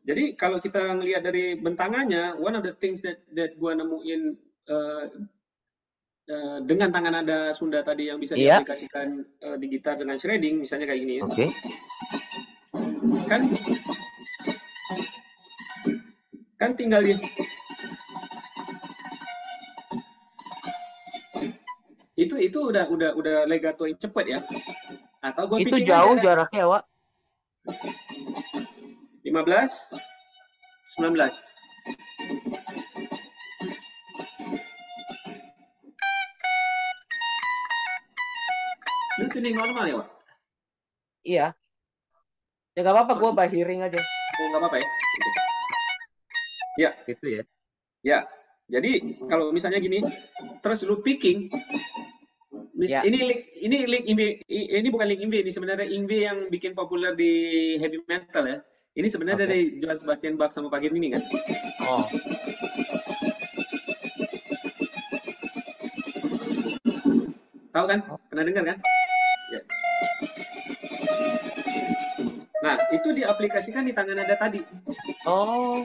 Jadi kalau kita ngelihat dari bentangannya, one of the things that gue nemuin dengan tangan nada Sunda tadi yang bisa diaplikasikan di gitar dengan shredding, misalnya kayak gini ya. Kan tinggal itu udah legato yang cepet ya. Atau gue itu jauh jaraknya, Wak. 15 19. Lu tuning normal ya, Wak? Iya. Ya gak apa-apa, gue by hearing aja. Oh, gak apa-apa ya? Ya. Gitu ya. Ya. Jadi kalau misalnya gini, terus lu picking, ini bukan link Ingve, ini sebenarnya Ingve yang bikin populer di heavy metal ya. Ini sebenarnya dari Johann Sebastian Bach sama Paganini kan. Oh. Tahu kan? Pernah dengar kan? Ya. Nah, itu diaplikasikan di tangan nada tadi. Oh.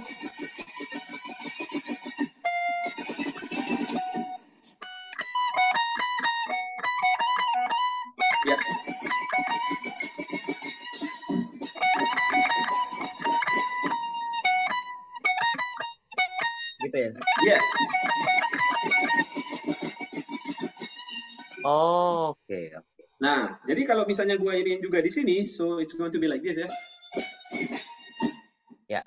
Ya. Gitu ya? Iya. Oh, oke. Nah, jadi kalau misalnya gue iniin juga di sini, so it's going to be like this ya. Ya.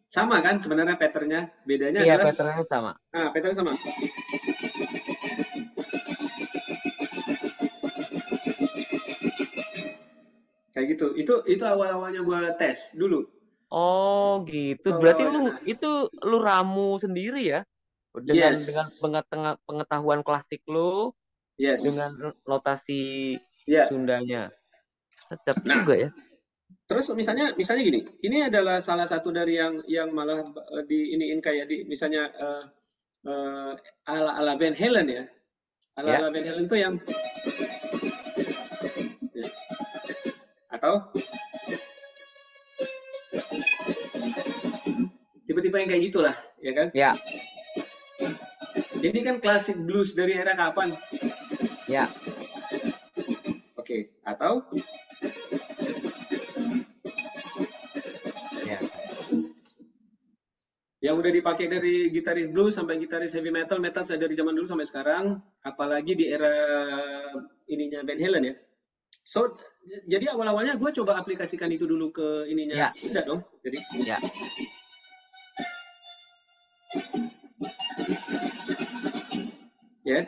Sama kan sebenarnya patternnya, bedanya iya, adalah patternnya sama. Patternnya sama. Kayak gitu. Itu awal-awalnya gue tes dulu. Oh, gitu. Berarti lu ramu sendiri ya? Dengan pengetahuan klasik lu, dengan notasi Sundanya. Sedap juga ya. Terus misalnya gini, ini adalah salah satu dari yang malah diiniin kayak di misalnya ala Van Halen ya. Ala Van Halen tuh yang atau tipe-tipe yang kayak gitulah, ya kan? Ya, Ini kan klasik blues dari era kapan? ya. Oke, atau Ya. yang udah dipakai dari gitaris blues sampai gitaris heavy metal, metal saya dari zaman dulu sampai sekarang, apalagi di era ininya Van Halen ya. So, jadi awal-awalnya gue coba aplikasikan itu dulu ke ininya Ya. Sunda dong. Jadi, Ya. ya.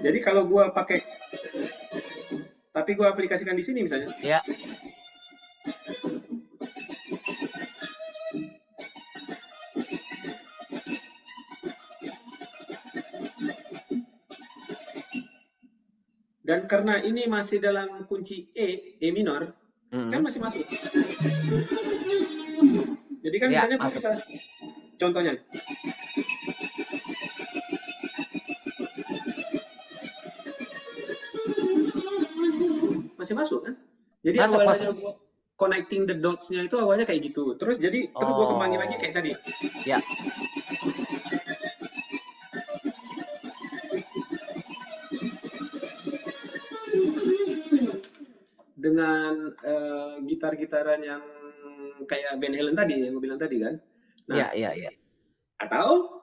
Jadi kalau gue pakai, tapi gue aplikasikan di sini misalnya, Ya. dan karena ini masih dalam kunci E minor, kan Mm-mm. masih masuk. Jadi kan Ya, misalnya gue masuk. bisa, contohnya, masih masuk kan? Jadi Masuk, awalnya masuk. gue connecting the dots-nya itu awalnya kayak gitu. Terus gue kembangin lagi Oh. kayak tadi. Ya. Dengan gitar-gitaran yang kayak Van Halen tadi yang gue bilang tadi kan. Ya, Nah, ya, ya. atau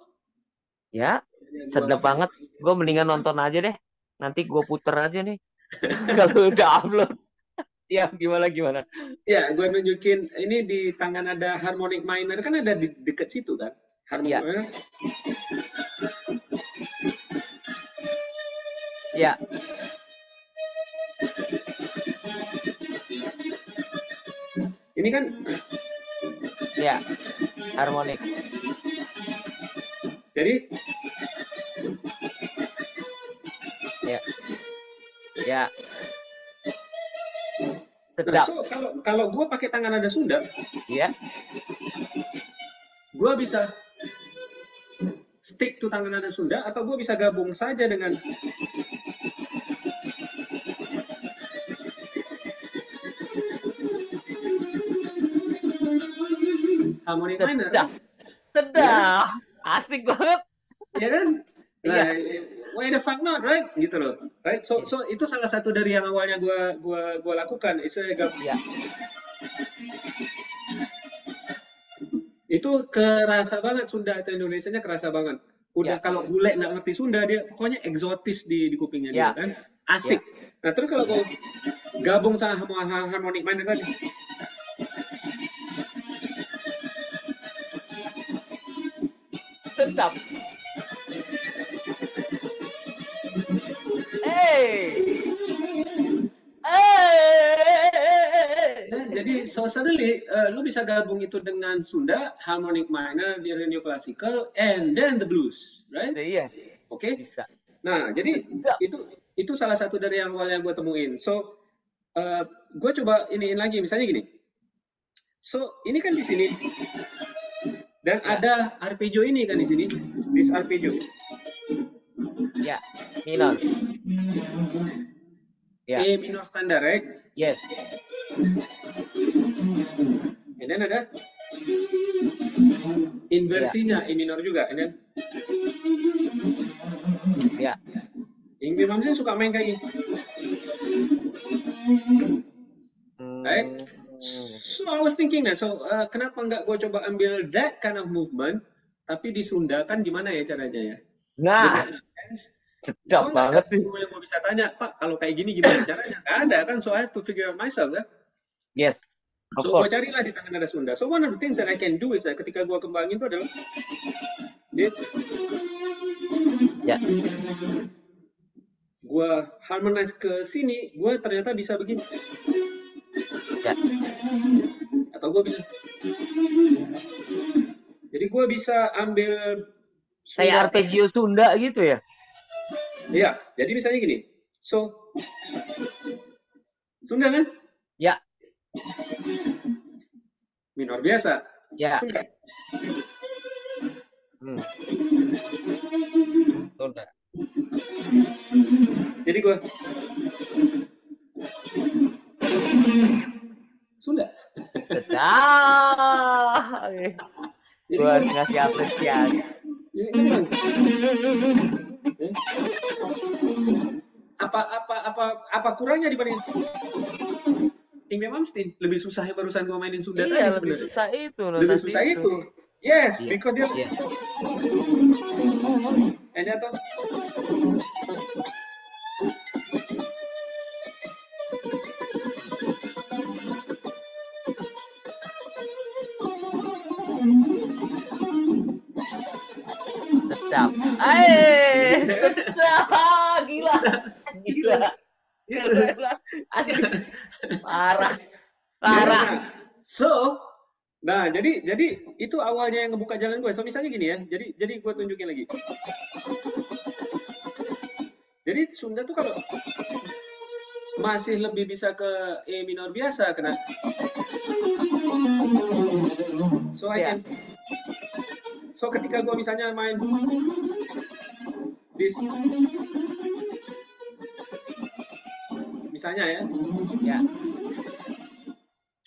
Ya, yang gua sedap pakai banget. Gue mendingan nonton aja deh. Nanti gue puter aja nih. Kalau udah upload. Ya, gimana? ya gue nunjukin ini di tangan ada harmonic minor kan ada di deket situ kan. Harmonic Ya. minor. Ya. Ini kan Ya. Harmonik. jadi Ya. Ya. nah, Sedap. so kalau gue pakai tangan nada Sunda, Ya. gue bisa stick to tangan nada Sunda atau gue bisa gabung saja dengan harmonic minor. Sedap. Sedap. Asik banget. Ya kan? Nah, Iya. why the fuck not, right? Gitu loh, right? So itu salah satu dari yang awalnya gua lakukan. Iya. Itu kerasa banget Sunda atau Indonesianya kerasa banget. Udah Ya. kalau bule nggak ngerti Sunda dia pokoknya eksotis di kupingnya dia Ya. kan, asik. Nah terus kalau gua gabung sama harmonic minor tadi, Sedap. jadi so suddenly lu bisa gabung itu dengan Sunda, harmonic minor, neoclassical, and then the blues, right? Iya. Oke. Bisa. Nah, jadi itu salah satu dari yang awal yang gue temuin. So, gue coba iniin lagi, misalnya gini. So, ini kan di sini, dan ada arpeggio ini kan di sini, this arpeggio. Ya, minor. Ya. E minor standar, right? Yes. And then ada inversinya, E minor juga, and then Ya. Ingrid Mamsen suka main kayak gini. Right? So I was thinking that, so kenapa nggak gue coba ambil that kind of movement, tapi di Sunda kan gimana ya caranya ya? Nah, sedap banget sih. Gue yang mau bisa tanya, Pak, kalau kayak gini gimana caranya? Nggak ada kan, so I have to figure out myself kan? Yes. So gue carilah di tangan nada Sunda. So one of the things that I can do is ketika gue kembangin itu adalah ya. Gue harmonize ke sini, gue ternyata bisa begini. Ya. Atau gue bisa. Jadi gue bisa ambil Sunda. Kayak arpeggio Sunda gitu ya? Iya, jadi misalnya gini. So, Sunda kan? Ya. Minor biasa. Ya. Sunda. Sunda. Sunda. Jadi gue Sunda. Dah. Jadi Gue harus ngasih apresiasi. ini kan apa kurangnya dibanding Ingrid Malmsteen? Lebih susah yang barusan gue mainin Sunda tadi Iya, lebih sebenarnya. susah itu. Lebih susah itu. Yes, Iya. because dia Iya. jatuh. Sedap. Sedap. Gila. Asli. Parah. Nah, jadi itu awalnya yang ngebuka jalan gue. So misalnya gini ya. Jadi gue tunjukin lagi. Jadi Sunda tuh kalau masih lebih bisa ke E minor biasa kena. So ketika gue misalnya main this, misalnya ya.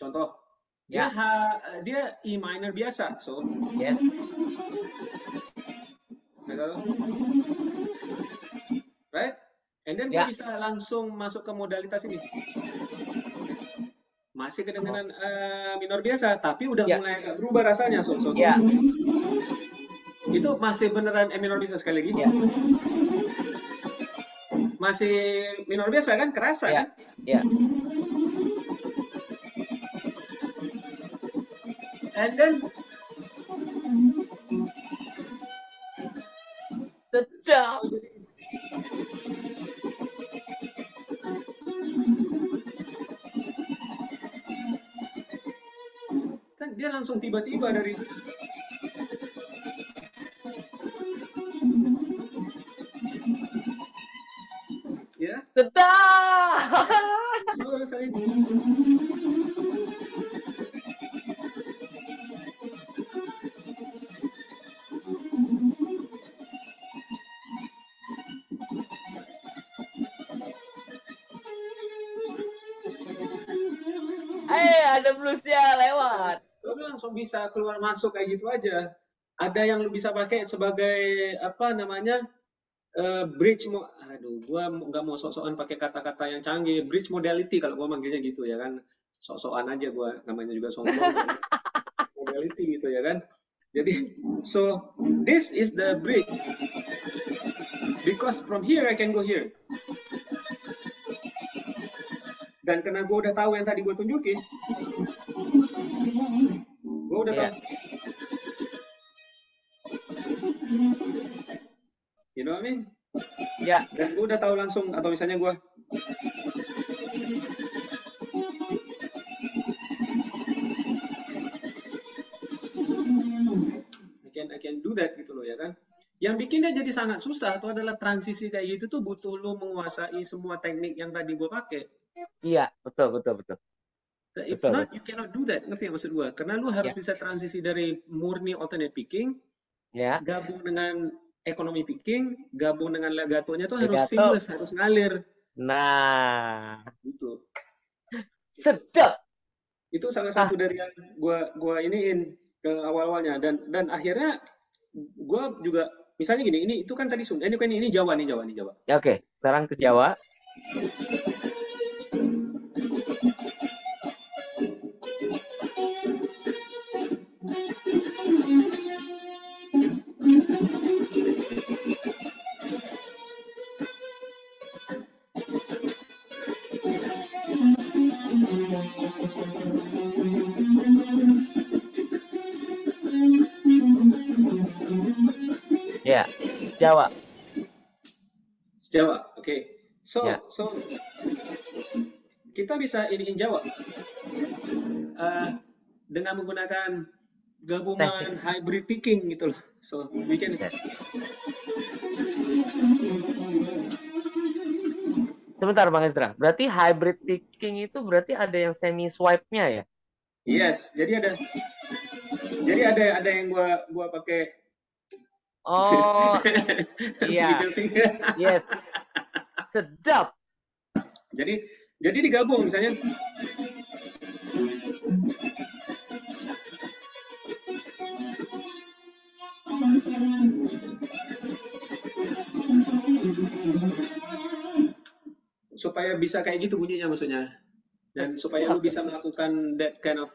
Contoh. Dia E minor biasa, so. Yes. Right? And then gue bisa langsung masuk ke modalitas ini. Masih kedengaran minor biasa, tapi udah mulai agak berubah rasanya, so. Itu masih beneran E minor biasa sekali lagi. Masih minor biasa kan, kerasa kan? And then sedap. Kan dia langsung tiba-tiba dari sedap. Ada bluesnya lewat. So, langsung bisa keluar masuk kayak gitu aja. Ada yang lu bisa pakai sebagai apa namanya bridge. Gua nggak mau sok-sokan pakai kata-kata yang canggih. Bridge modality kalau gua manggilnya gitu ya kan. Sok-sokan aja gua, namanya juga sombong. Modality gitu ya kan. Jadi, so this is the bridge. Because from here I can go here. Dan karena gue udah tahu yang tadi gue tunjukin, gue udah tahu. You know what I mean? Dan gue udah tahu langsung, atau misalnya gue I can do that gitu loh ya kan. Yang bikin dia jadi sangat susah itu adalah transisi kayak gitu tuh butuh lo menguasai semua teknik yang tadi gue pakai. Iya, betul. If not, you cannot do that. Ngerti yang maksud gue? Karena lu harus bisa transisi dari murni alternate picking, gabung dengan economy picking, gabung dengan legatonya tuh harus seamless, harus ngalir. Nah, gitu. Sedap. Itu salah satu dari yang gua iniin ke awal-awalnya dan akhirnya gua juga misalnya gini, ini itu kan tadi Sunda, ini Jawa. Oke, sekarang ke Jawa. Ya, Jawa. Jawa, oke. So kita bisa iniin Jawa dengan menggunakan gabungan hybrid picking gitu loh. So we can. Sebentar Bang Ezra, berarti hybrid picking itu berarti ada yang semi swipe-nya ya? Yes, jadi ada yang gua pakai Oh, iya. Finger finger. Yes. Sedap. Jadi digabung misalnya. Supaya bisa kayak gitu bunyinya maksudnya. Dan supaya lu Sedap. bisa melakukan that kind of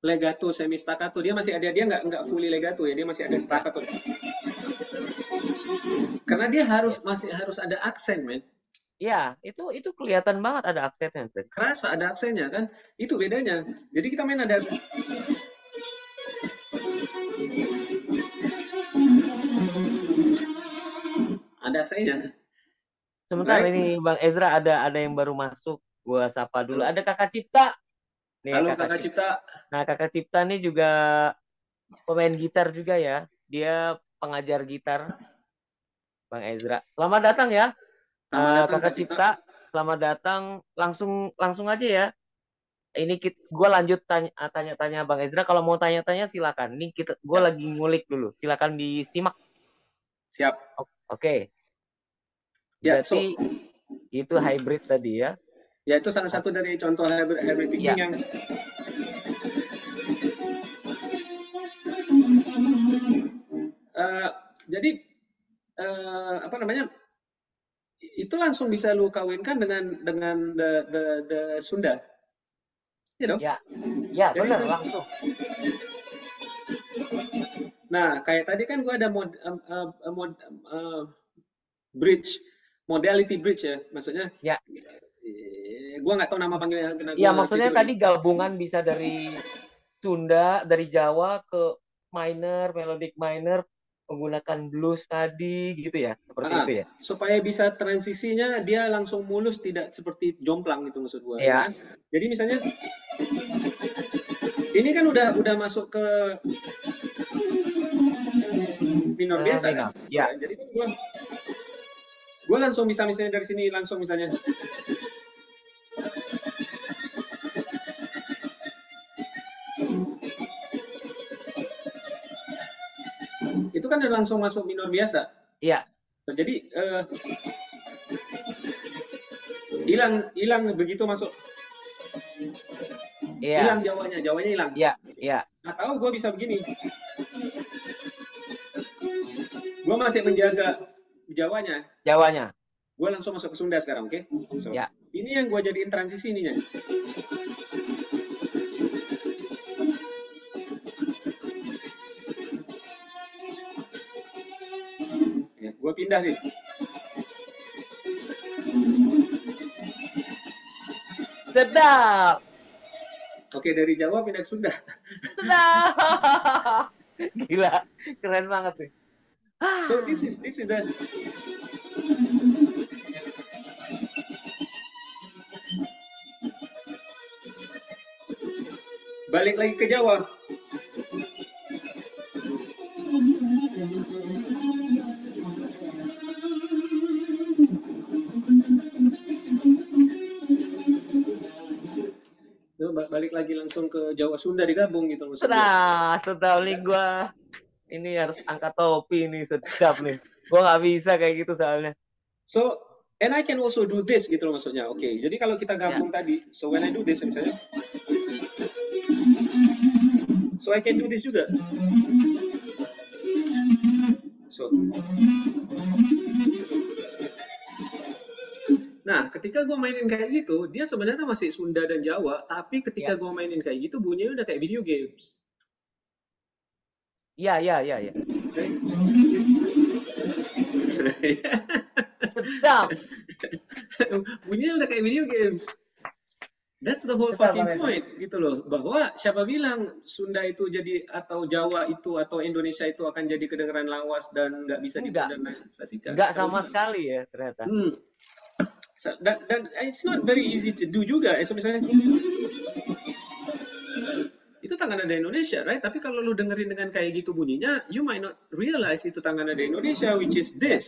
legato semi staccato, dia masih ada, dia nggak fully legato ya, dia masih ada Ya, staccato. Karena dia masih harus ada aksen, men. ya, itu kelihatan banget ada aksennya, Bro. Kerasa ada aksennya kan, itu bedanya. Jadi kita main ada aksennya, Sebentar, right? ini Bang Ezra ada yang baru masuk. Gua sapa dulu. Halo, Ada Kakak Cipta. Nih, halo Kakak kakak Cipta. Cipta. Nah, Kakak Cipta nih juga pemain gitar juga ya. Dia pengajar gitar, Bang Ezra. Selamat datang ya, Selamat datang Kakak kak Cipta. Cipta. Selamat datang. Langsung langsung aja ya. Ini gue lanjut tanya-tanya Bang Ezra. Kalau mau tanya-tanya silakan. Ini gue Siap, lagi ngulik dulu. Silakan disimak. siap. Oke. Ya, Berarti itu hybrid tadi ya. ya itu salah satu dari contoh hybrid picking Ya, yang uh, jadi apa namanya, itu langsung bisa lu kawinkan dengan the Sunda, you know. ya, ya, Jadi benar langsung. nah kayak tadi kan gua ada bridge, modality bridge ya, maksudnya Ya, gua nggak tahu nama panggilnya karena ya gua ngerti maksudnya itu lagi. tadi gabungan bisa dari Sunda, dari Jawa ke minor, melodic minor menggunakan blues tadi gitu ya. Seperti Ah, itu ya. supaya bisa transisinya dia langsung mulus, tidak seperti jomplang gitu maksud gua ya Ya, kan. Jadi misalnya ini kan udah masuk ke minor biasa kan, minor. ya Ya, jadi kan gua langsung bisa misalnya dari sini langsung misalnya itu kan udah langsung masuk minor biasa. ya, Nah, jadi hilang begitu masuk, hilang ya, Jawanya hilang. ya, ya. Nah tahu gue bisa begini, gue masih menjaga Jawanya, Jawanya. gue langsung masuk ke Sunda sekarang, oke? So Ya. ini yang gue jadiin transisi ininya. Ya, gue pindah nih. Sedap. Oke, dari Jawa pindah ke Sunda. Sedap. Gila, keren banget nih. So this is a balik lagi ke Jawa. Balik lagi langsung ke Jawa Sunda digabung gitu maksud gue. Sedap nih gue. Ini harus angkat topi nih, sedap nih. Gue nggak bisa kayak gitu soalnya. So and I can also do this gitu loh maksudnya. Oke, jadi kalau kita Ya, gabung tadi, so when I do this misalnya, so I can do this juga. So, nah ketika gue mainin kayak gitu, dia sebenarnya masih Sunda dan Jawa, tapi ketika ya, gue mainin kayak gitu, bunyinya udah kayak video games. ya, ya, ya, ya. Sedap. Bunyinya udah kayak video games. That's the whole Sedap fucking banget. point gitu loh. Bahwa siapa bilang Sunda itu jadi atau Jawa itu atau Indonesia itu akan jadi kedengaran lawas dan nggak bisa Enggak. dimodernalisasikan. Enggak Tahu sama juga. sekali ya ternyata. Dan it's not very easy to do juga. So misalnya itu tangan nada Indonesia, right? Tapi kalau lu dengerin dengan kayak gitu bunyinya, you might not realize itu tangan nada Indonesia, which is Ya. this.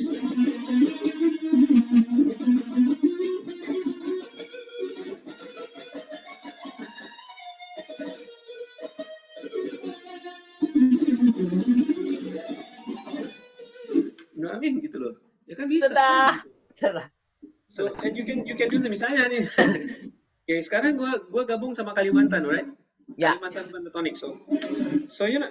main gitu loh. Ya kan bisa. Sudah. Gitu. Sudah. So and you can do misalnya nih. Oke, sekarang gua gabung sama Kalimantan, right? Ya. Kalimantan Pentatonic. So you know,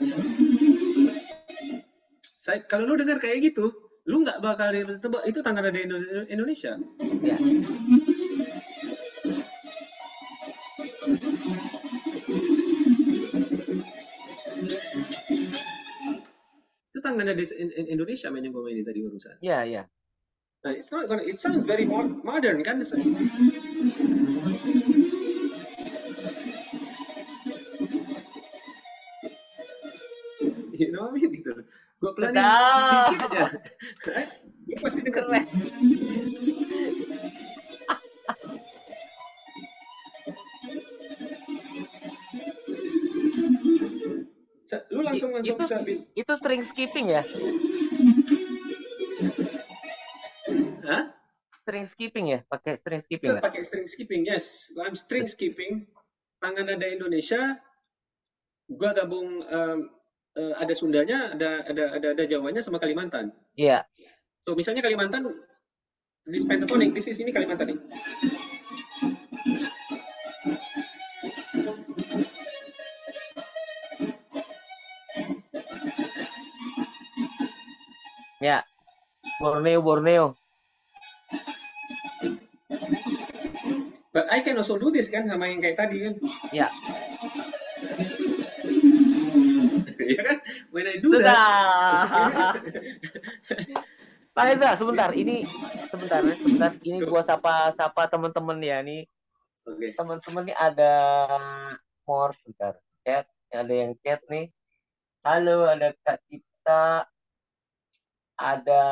kalau lu dengar kayak gitu, lu nggak bakal tebak itu tangan ada Indonesia. Ya. Itu tangan ada Indonesia main yang gue mainin tadi barusan. Ya, ya. Nah, it sounds very modern kan? You know what I mean gitu. Gue pelanin dikit aja. Right? Gue pasti dengar. Keren. Lu langsung bisa. Itu string skipping ya? Hah? String skipping ya? Pakai string skipping nggak? Pakai string skipping, yes. I'm string skipping. Tangan ada Indonesia. Gua gabung ada Sundanya, ada Jawanya sama Kalimantan. Iya. So misalnya Kalimantan di pentatonic, di sini Kalimantan nih. Ya. Borneo. But I can also do this kan sama yang kayak tadi kan. Ya. Ya kan? When I do that. Pak Reza, sebentar. Ini gua sapa teman-teman ya nih. Okay. Teman-teman nih ada sebentar. Chat, ada yang chat nih. Halo, ada Kak Cipta, ada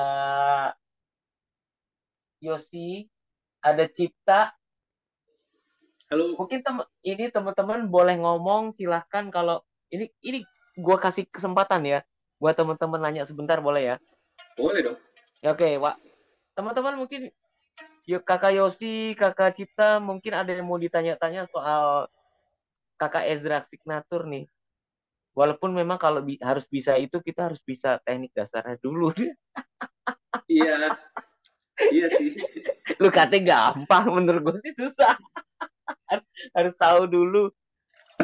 Yosi, ada Cipta. Halo. Mungkin ini teman-teman boleh ngomong, silahkan. Kalau ini gue kasih kesempatan ya buat teman-teman nanya sebentar, boleh ya? Boleh dong. Oke, Wak. Teman-teman mungkin Kakak Yosi, Kakak Cipta mungkin ada yang mau ditanya-tanya soal Kakak Ezra Signature nih. Walaupun memang kalau harus bisa itu kita harus bisa teknik dasarnya dulu. Iya. Iya sih. Lu katanya gampang, menurut gue sih susah. Harus tahu dulu.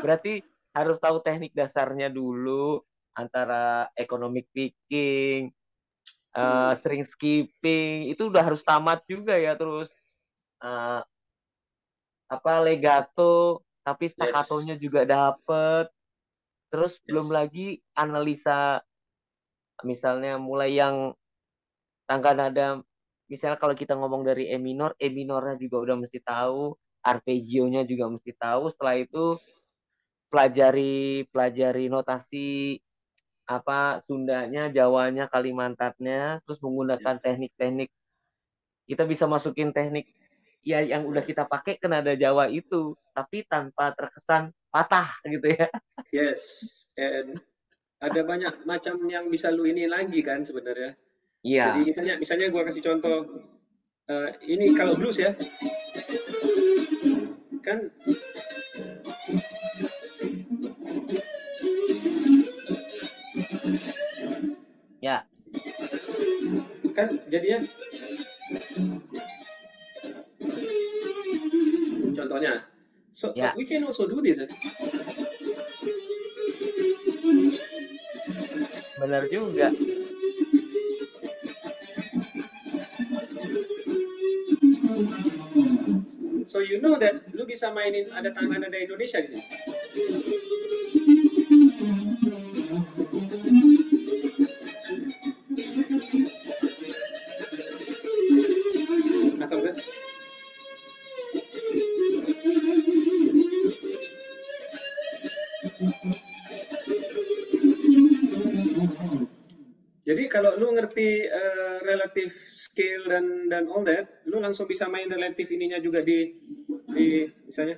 Berarti harus tahu teknik dasarnya dulu, antara economic picking, string skipping, itu udah harus tamat juga ya. Terus legato, tapi staccatonya juga dapet. Terus belum lagi analisa, misalnya mulai yang tangga nada. Misalnya kalau kita ngomong dari E minornya juga udah mesti tahu, arpeggio-nya juga mesti tahu. Setelah itu pelajari notasi Sundanya, Jawanya, Kalimantannya, terus menggunakan teknik-teknik. Kita bisa masukin teknik ya yang udah kita pakai ke nada Jawa itu, tapi tanpa terkesan patah gitu ya. Yes, and ada banyak macam yang bisa lu ini lagi kan sebenarnya. Iya. Jadi misalnya gue kasih contoh, ini kalau blues ya, kan ya, kan jadinya contohnya, so ya. we can also do this. Benar juga. So you know that lu bisa mainin ada tangan ada Indonesia di sini. Atau bisa? Jadi kalau lu ngerti relative scale dan all that, lu langsung bisa main relative ininya juga di misalnya.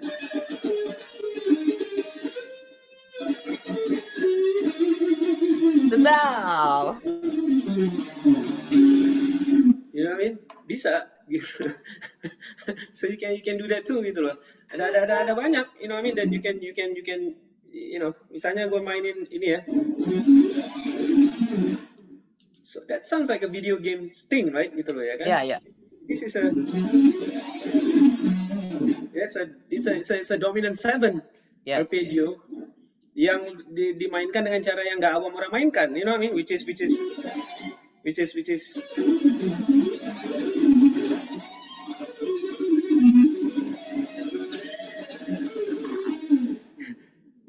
Sedap. You know what I mean? Bisa gitu. So you can do that too gitu loh. Ada banyak, you know what I mean, that you can you know, misalnya gue mainin ini ya. So that sounds like a video game thing, right? Gitu loh ya kan? Ya, ya. This is a it's a dominant seven Yes. arpeggio yang dimainkan dengan cara yang nggak awam orang mainkan, you know what I mean? Which is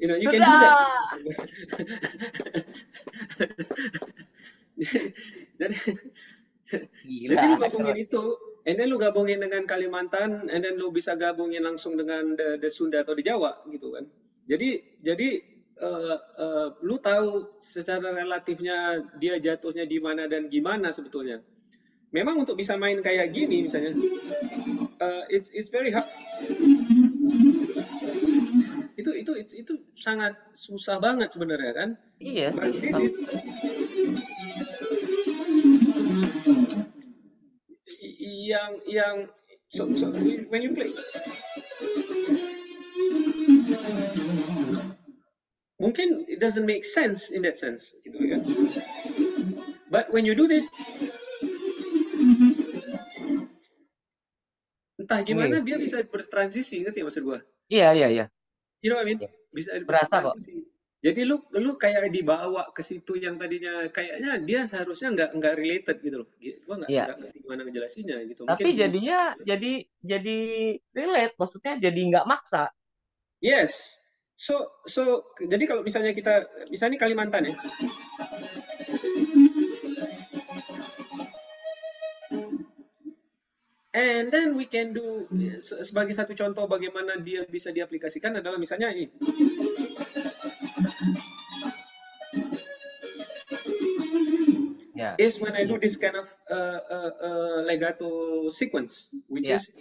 you know, you can do that. Jadi Gila. jadi lu gabungin itu, and then lu gabungin dengan Kalimantan, and then lu bisa gabungin langsung dengan the Sunda atau di Jawa gitu kan. Jadi lu tahu secara relatifnya dia jatuhnya di mana dan gimana sebetulnya. Memang untuk bisa main kayak gini misalnya, it's very hard. Itu sangat susah banget sebenarnya kan. Iya. But this is so when you play mungkin it doesn't make sense in that sense gitu kan. But when you do that, entah gimana dia bisa bertransisi, ngerti maksud gua? Iya. You know what I mean? Iya. Bisa Berasa kok. Jadi lu kayak dibawa ke situ yang tadinya kayaknya dia seharusnya nggak related gitu loh. Gua nggak ngerti gimana ngejelasinnya gitu. Tapi mungkin jadinya jadi relate, maksudnya jadi nggak maksa. Yes. So jadi kalau misalnya Kalimantan ya. And then we can do sebagai satu contoh bagaimana dia bisa diaplikasikan adalah misalnya ini. Yeah. Is when I do this kind of legato sequence, which is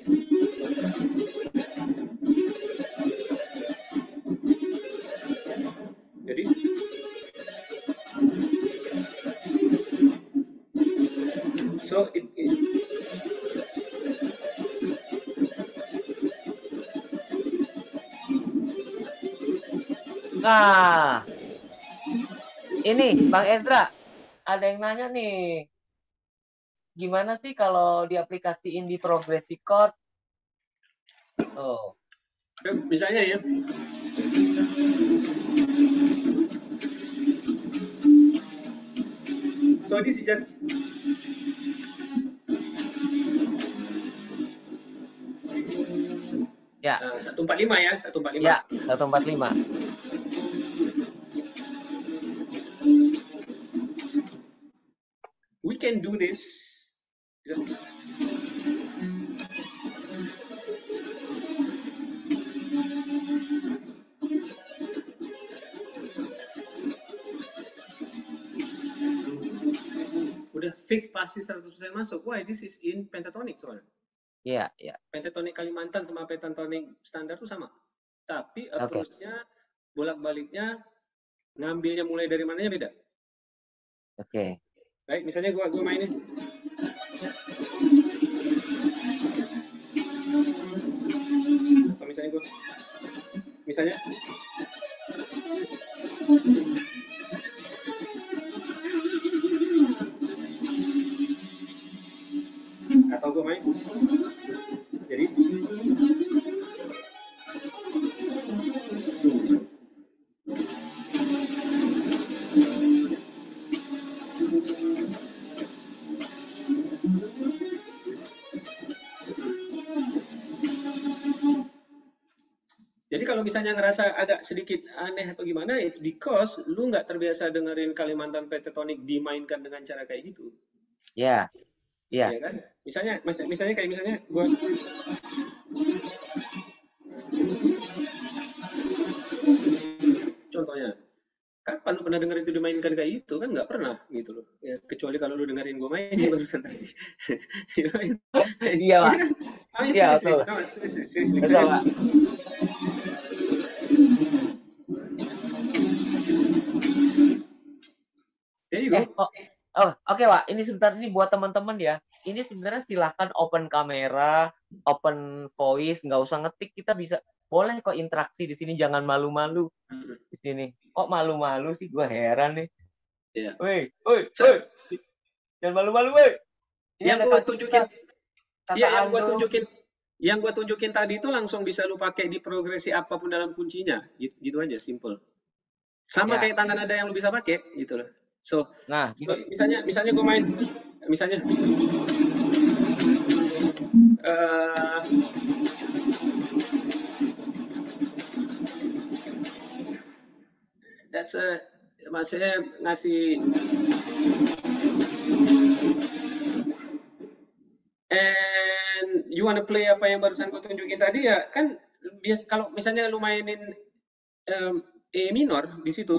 jadi so Nah, ini Bang Ezra, ada yang nanya nih, gimana sih kalau diaplikasiin di progressive chord? Oh, misalnya ya, so this is just ya. 145 ya, 145. Ya, 145. We can do this. Udah fix pasti 100% masuk. Why? This is in pentatonic soalnya. Iya. Pentatonic Kalimantan sama pentatonic standar tuh sama. Tapi approach-nya, bolak-baliknya, ngambilnya mulai dari mananya beda. Oke. Baik, misalnya gue mainin. Atau misalnya atau gue main. Jadi kalau misalnya ngerasa agak sedikit aneh atau gimana, it's because lu nggak terbiasa dengerin Kalimantan pentatonic dimainkan dengan cara kayak gitu. Iya. Iya kan? Misalnya gue contohnya, kapan lu pernah dengerin itu dimainkan kayak gitu? Kan nggak pernah gitu loh. Ya, kecuali kalau lu dengerin gue main ya barusan tadi. Iya, Pak. Iya, seriously. Betul, Pak. There you go. Oke, Pak. Ini sebentar, ini buat teman-teman ya. Ini sebenarnya silahkan open kamera, open voice, nggak usah ngetik. Kita bisa, boleh kok interaksi di sini. Jangan malu-malu di sini. Kok malu-malu sih? Gue heran nih. Iya. Woi. Jangan malu-malu, woi. Ini Yang ada gue Kak tunjukin, Cipta, iya Kakak Ando. yang gua tunjukin tadi itu langsung bisa lu pakai di progresi apapun dalam kuncinya, gitu, gitu aja, simple. Sama Ya, kayak tanda nada yang lu bisa pakai, gitu loh. So, nah, misalnya gue main, misalnya, uh, that's a, maksudnya ngasih, and you wanna play apa yang barusan gue tunjukin tadi ya kan, biasa kalau misalnya lu mainin E minor di situ,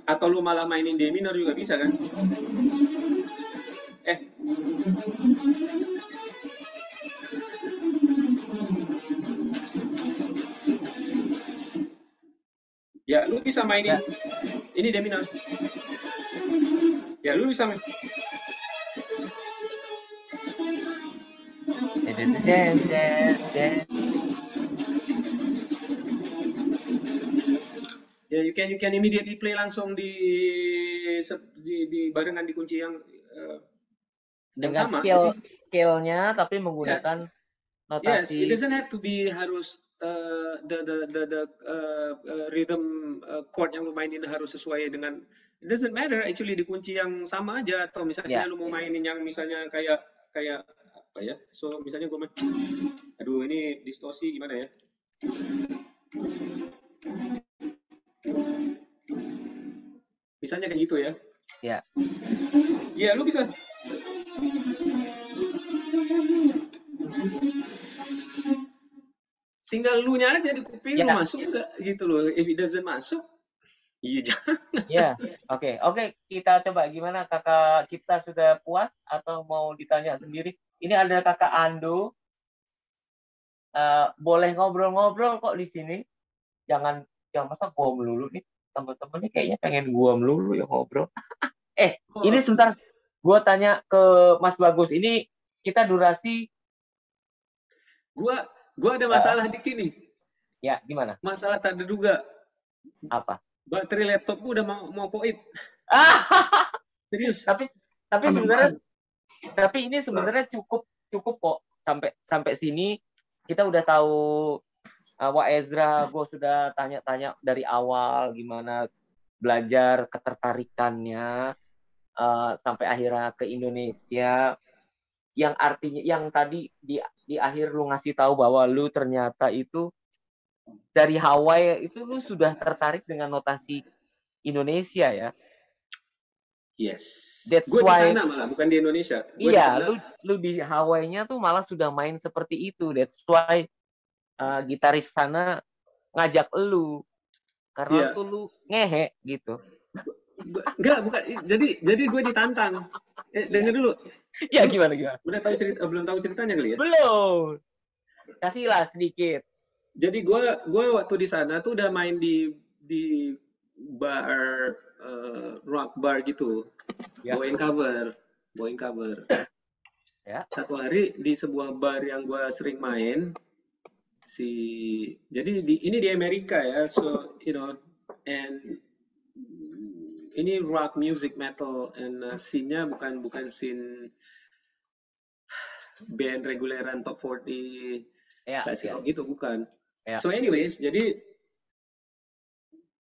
atau lu malah mainin D minor juga bisa kan? Eh, ya lu bisa mainin ya. ini D minor. Ya lu bisa main. Ya, you can immediately play langsung di barengan di kunci yang Dengan sama. Jadi skillnya, tapi ya, menggunakan yes, it notasi. doesn't have to be harus the rhythm chord yang lu mainin harus sesuai dengan, it doesn't matter actually di kunci yang sama aja, atau misalnya Ya, lu mau mainin yang misalnya kayak kayak apa ya, so misalnya gue main, aduh ini distorsi gimana ya, misalnya kayak gitu ya, ya, ya lu bisa, tinggal lu nya aja di kuping lu ya, masuk enggak gitu loh, if it doesn't masuk, iya jangan. ya. Oke, oke. Kita coba gimana, Kakak Cipta sudah puas atau mau ditanya sendiri? Ini ada Kakak Ando. Boleh ngobrol-ngobrol kok di sini. Jangan masa gua melulu nih. Teman-teman nih kayaknya pengen gua melulu ya ngobrol. Ini Oh, sebentar. Gua tanya ke Mas Bagus. Ini kita durasi. gua ada masalah dikit nih, Ya, gimana? masalah tak terduga. Apa? Baterai laptop gua udah mau koit, Ah, serius. tapi ini sebenarnya cukup kok sampai sini kita udah tahu. Wak Ezra, gue sudah tanya-tanya dari awal gimana belajar ketertarikannya sampai akhirnya ke Indonesia. Yang artinya, yang tadi di akhir lu ngasih tahu bahwa lu ternyata itu dari Hawaii itu lu sudah tertarik dengan notasi Indonesia ya. Yes. That's Gue di why. sana malah, bukan di Indonesia. Gue di Iya, sana. lu di Hawaii-nya tuh malah sudah main seperti itu. That's why gitaris sana ngajak lu karena Iya. tuh lu ngehe gitu. Enggak, bukan. Jadi gue ditantang. Denger dulu. Ya, Lu gimana? udah tahu cerita, belum tahu ceritanya kali ya? Belum. Kasihlah sedikit. Jadi gue waktu di sana tuh udah main di bar, rock bar gitu. Ya. Bawain cover. Ya. Satu hari di sebuah bar yang gue sering main, jadi ini di Amerika ya, so you know, and ini rock music metal, and scene-nya bukan scene band reguleran top 40 Ya. klasik Ya. rock gitu, bukan. Ya. So anyways, jadi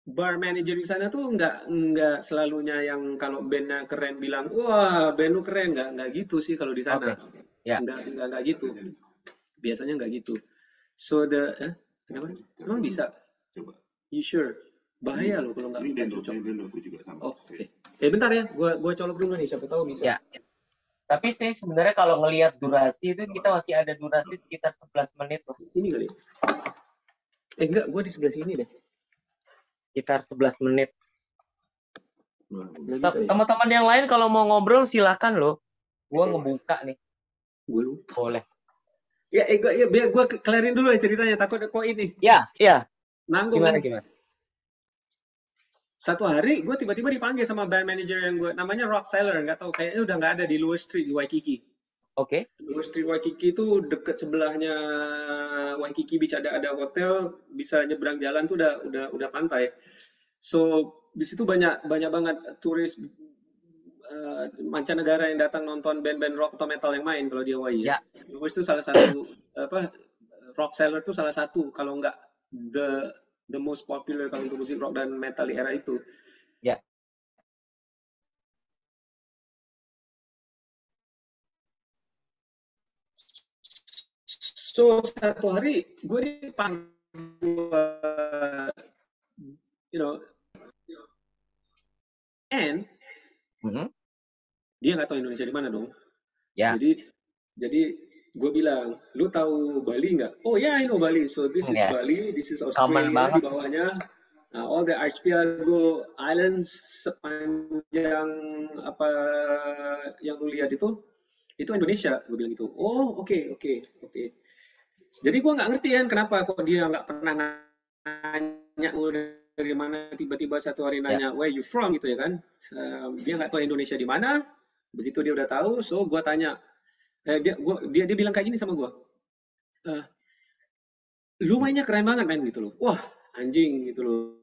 bar manager di sana tuh nggak selalunya yang kalau bandnya keren bilang wah band lu keren, nggak gitu sih kalau di sana. Oke. Ya. Nggak gitu, biasanya nggak gitu. So kenapa? Emang bisa? Coba. You sure? Bahaya loh kalau Ini nggak dendro, cocok. ini dendroku juga sama. Oh, oke. Bentar ya, gua colok dulu nih, siapa tahu bisa. Ya. Tapi sih sebenarnya kalau ngelihat durasi itu kita masih ada durasi sekitar 11 menit loh. Sini kali. Enggak, gua di sebelah sini deh. Sekitar 11 menit. Nggak bisa ya? Teman-teman yang lain kalau mau ngobrol silakan loh. Gua ngebuka nih. Gue lupa. Boleh. Ya, biar gue kelarin dulu ya ceritanya, takut kok ini. Ya. Nanggung Gimana? Satu hari gue tiba-tiba dipanggil sama band manager yang gue, namanya Rock Seller, nggak tahu, kayaknya udah nggak ada di Lewis Street di Waikiki. Oke. Lewis Street Waikiki itu deket sebelahnya Waikiki Beach, ada hotel, bisa nyebrang jalan tuh udah pantai. So di situ banyak banget turis mancanegara yang datang nonton band-band rock atau metal yang main kalau di Hawaii ya. Ya, The Wiz itu salah satu apa rock seller itu salah satu kalau nggak the most popular kalau untuk musik rock dan metal di era itu. ya. So satu hari gue dipanggil, you know, and dia nggak tahu Indonesia di mana dong. Ya. Jadi gue bilang, lu tahu Bali nggak? Oh ya, I know Bali. So this is Bali, this is Australia di bawahnya. Nah, all the archipelago islands sepanjang apa yang lu lihat itu Indonesia. Gue bilang gitu. Oh oke. Jadi gue nggak ngerti kan kenapa kok dia nggak pernah nanya dari mana, tiba-tiba satu hari nanya where you from gitu ya kan. Dia nggak tahu Indonesia di mana. Begitu dia udah tahu, so gue tanya, dia bilang kayak gini sama gue, lu mainnya keren banget men gitu loh. Wah anjing gitu loh,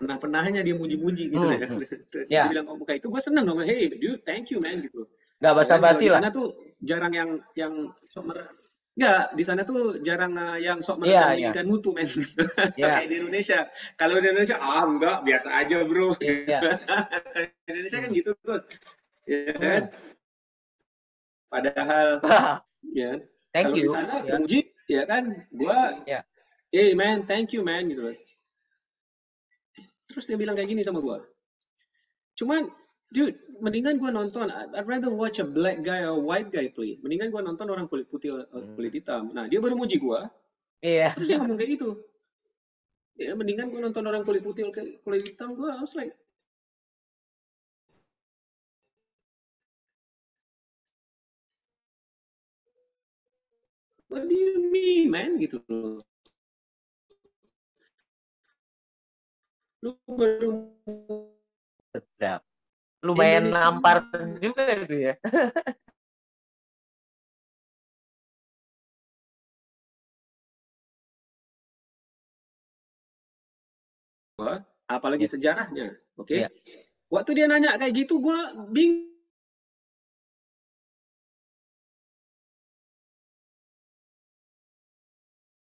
nggak pernahnya dia muji-muji gitu ya. Dia bilang oh kayak itu, gue seneng dong, hey dude thank you man gitu loh. Nggak basa-basi lah. Di sana tuh jarang yang sok nggak, di sana tuh jarang yang sok merendah mutu men. Kayak di Indonesia. Kalau di Indonesia enggak, biasa aja bro. Di Indonesia kan gitu tuh. Ya kan? Padahal ya kalau di sana puji ya kan, gua hey man thank you man gitu loh. Terus dia bilang kayak gini sama gua, cuman dude mendingan gua nonton, I'd rather watch a black guy or white guy play, mendingan gua nonton orang kulit putih kulit hitam. Nah dia baru muji gua, terus dia ngomong kayak gitu, ya mendingan gua nonton orang kulit putih kulit hitam. Gua I was like, what do you mean man gitu loh. Lu baru sedap, lumayan nampar juga itu ya. apalagi sejarahnya, oke? Waktu dia nanya kayak gitu, gue bingung.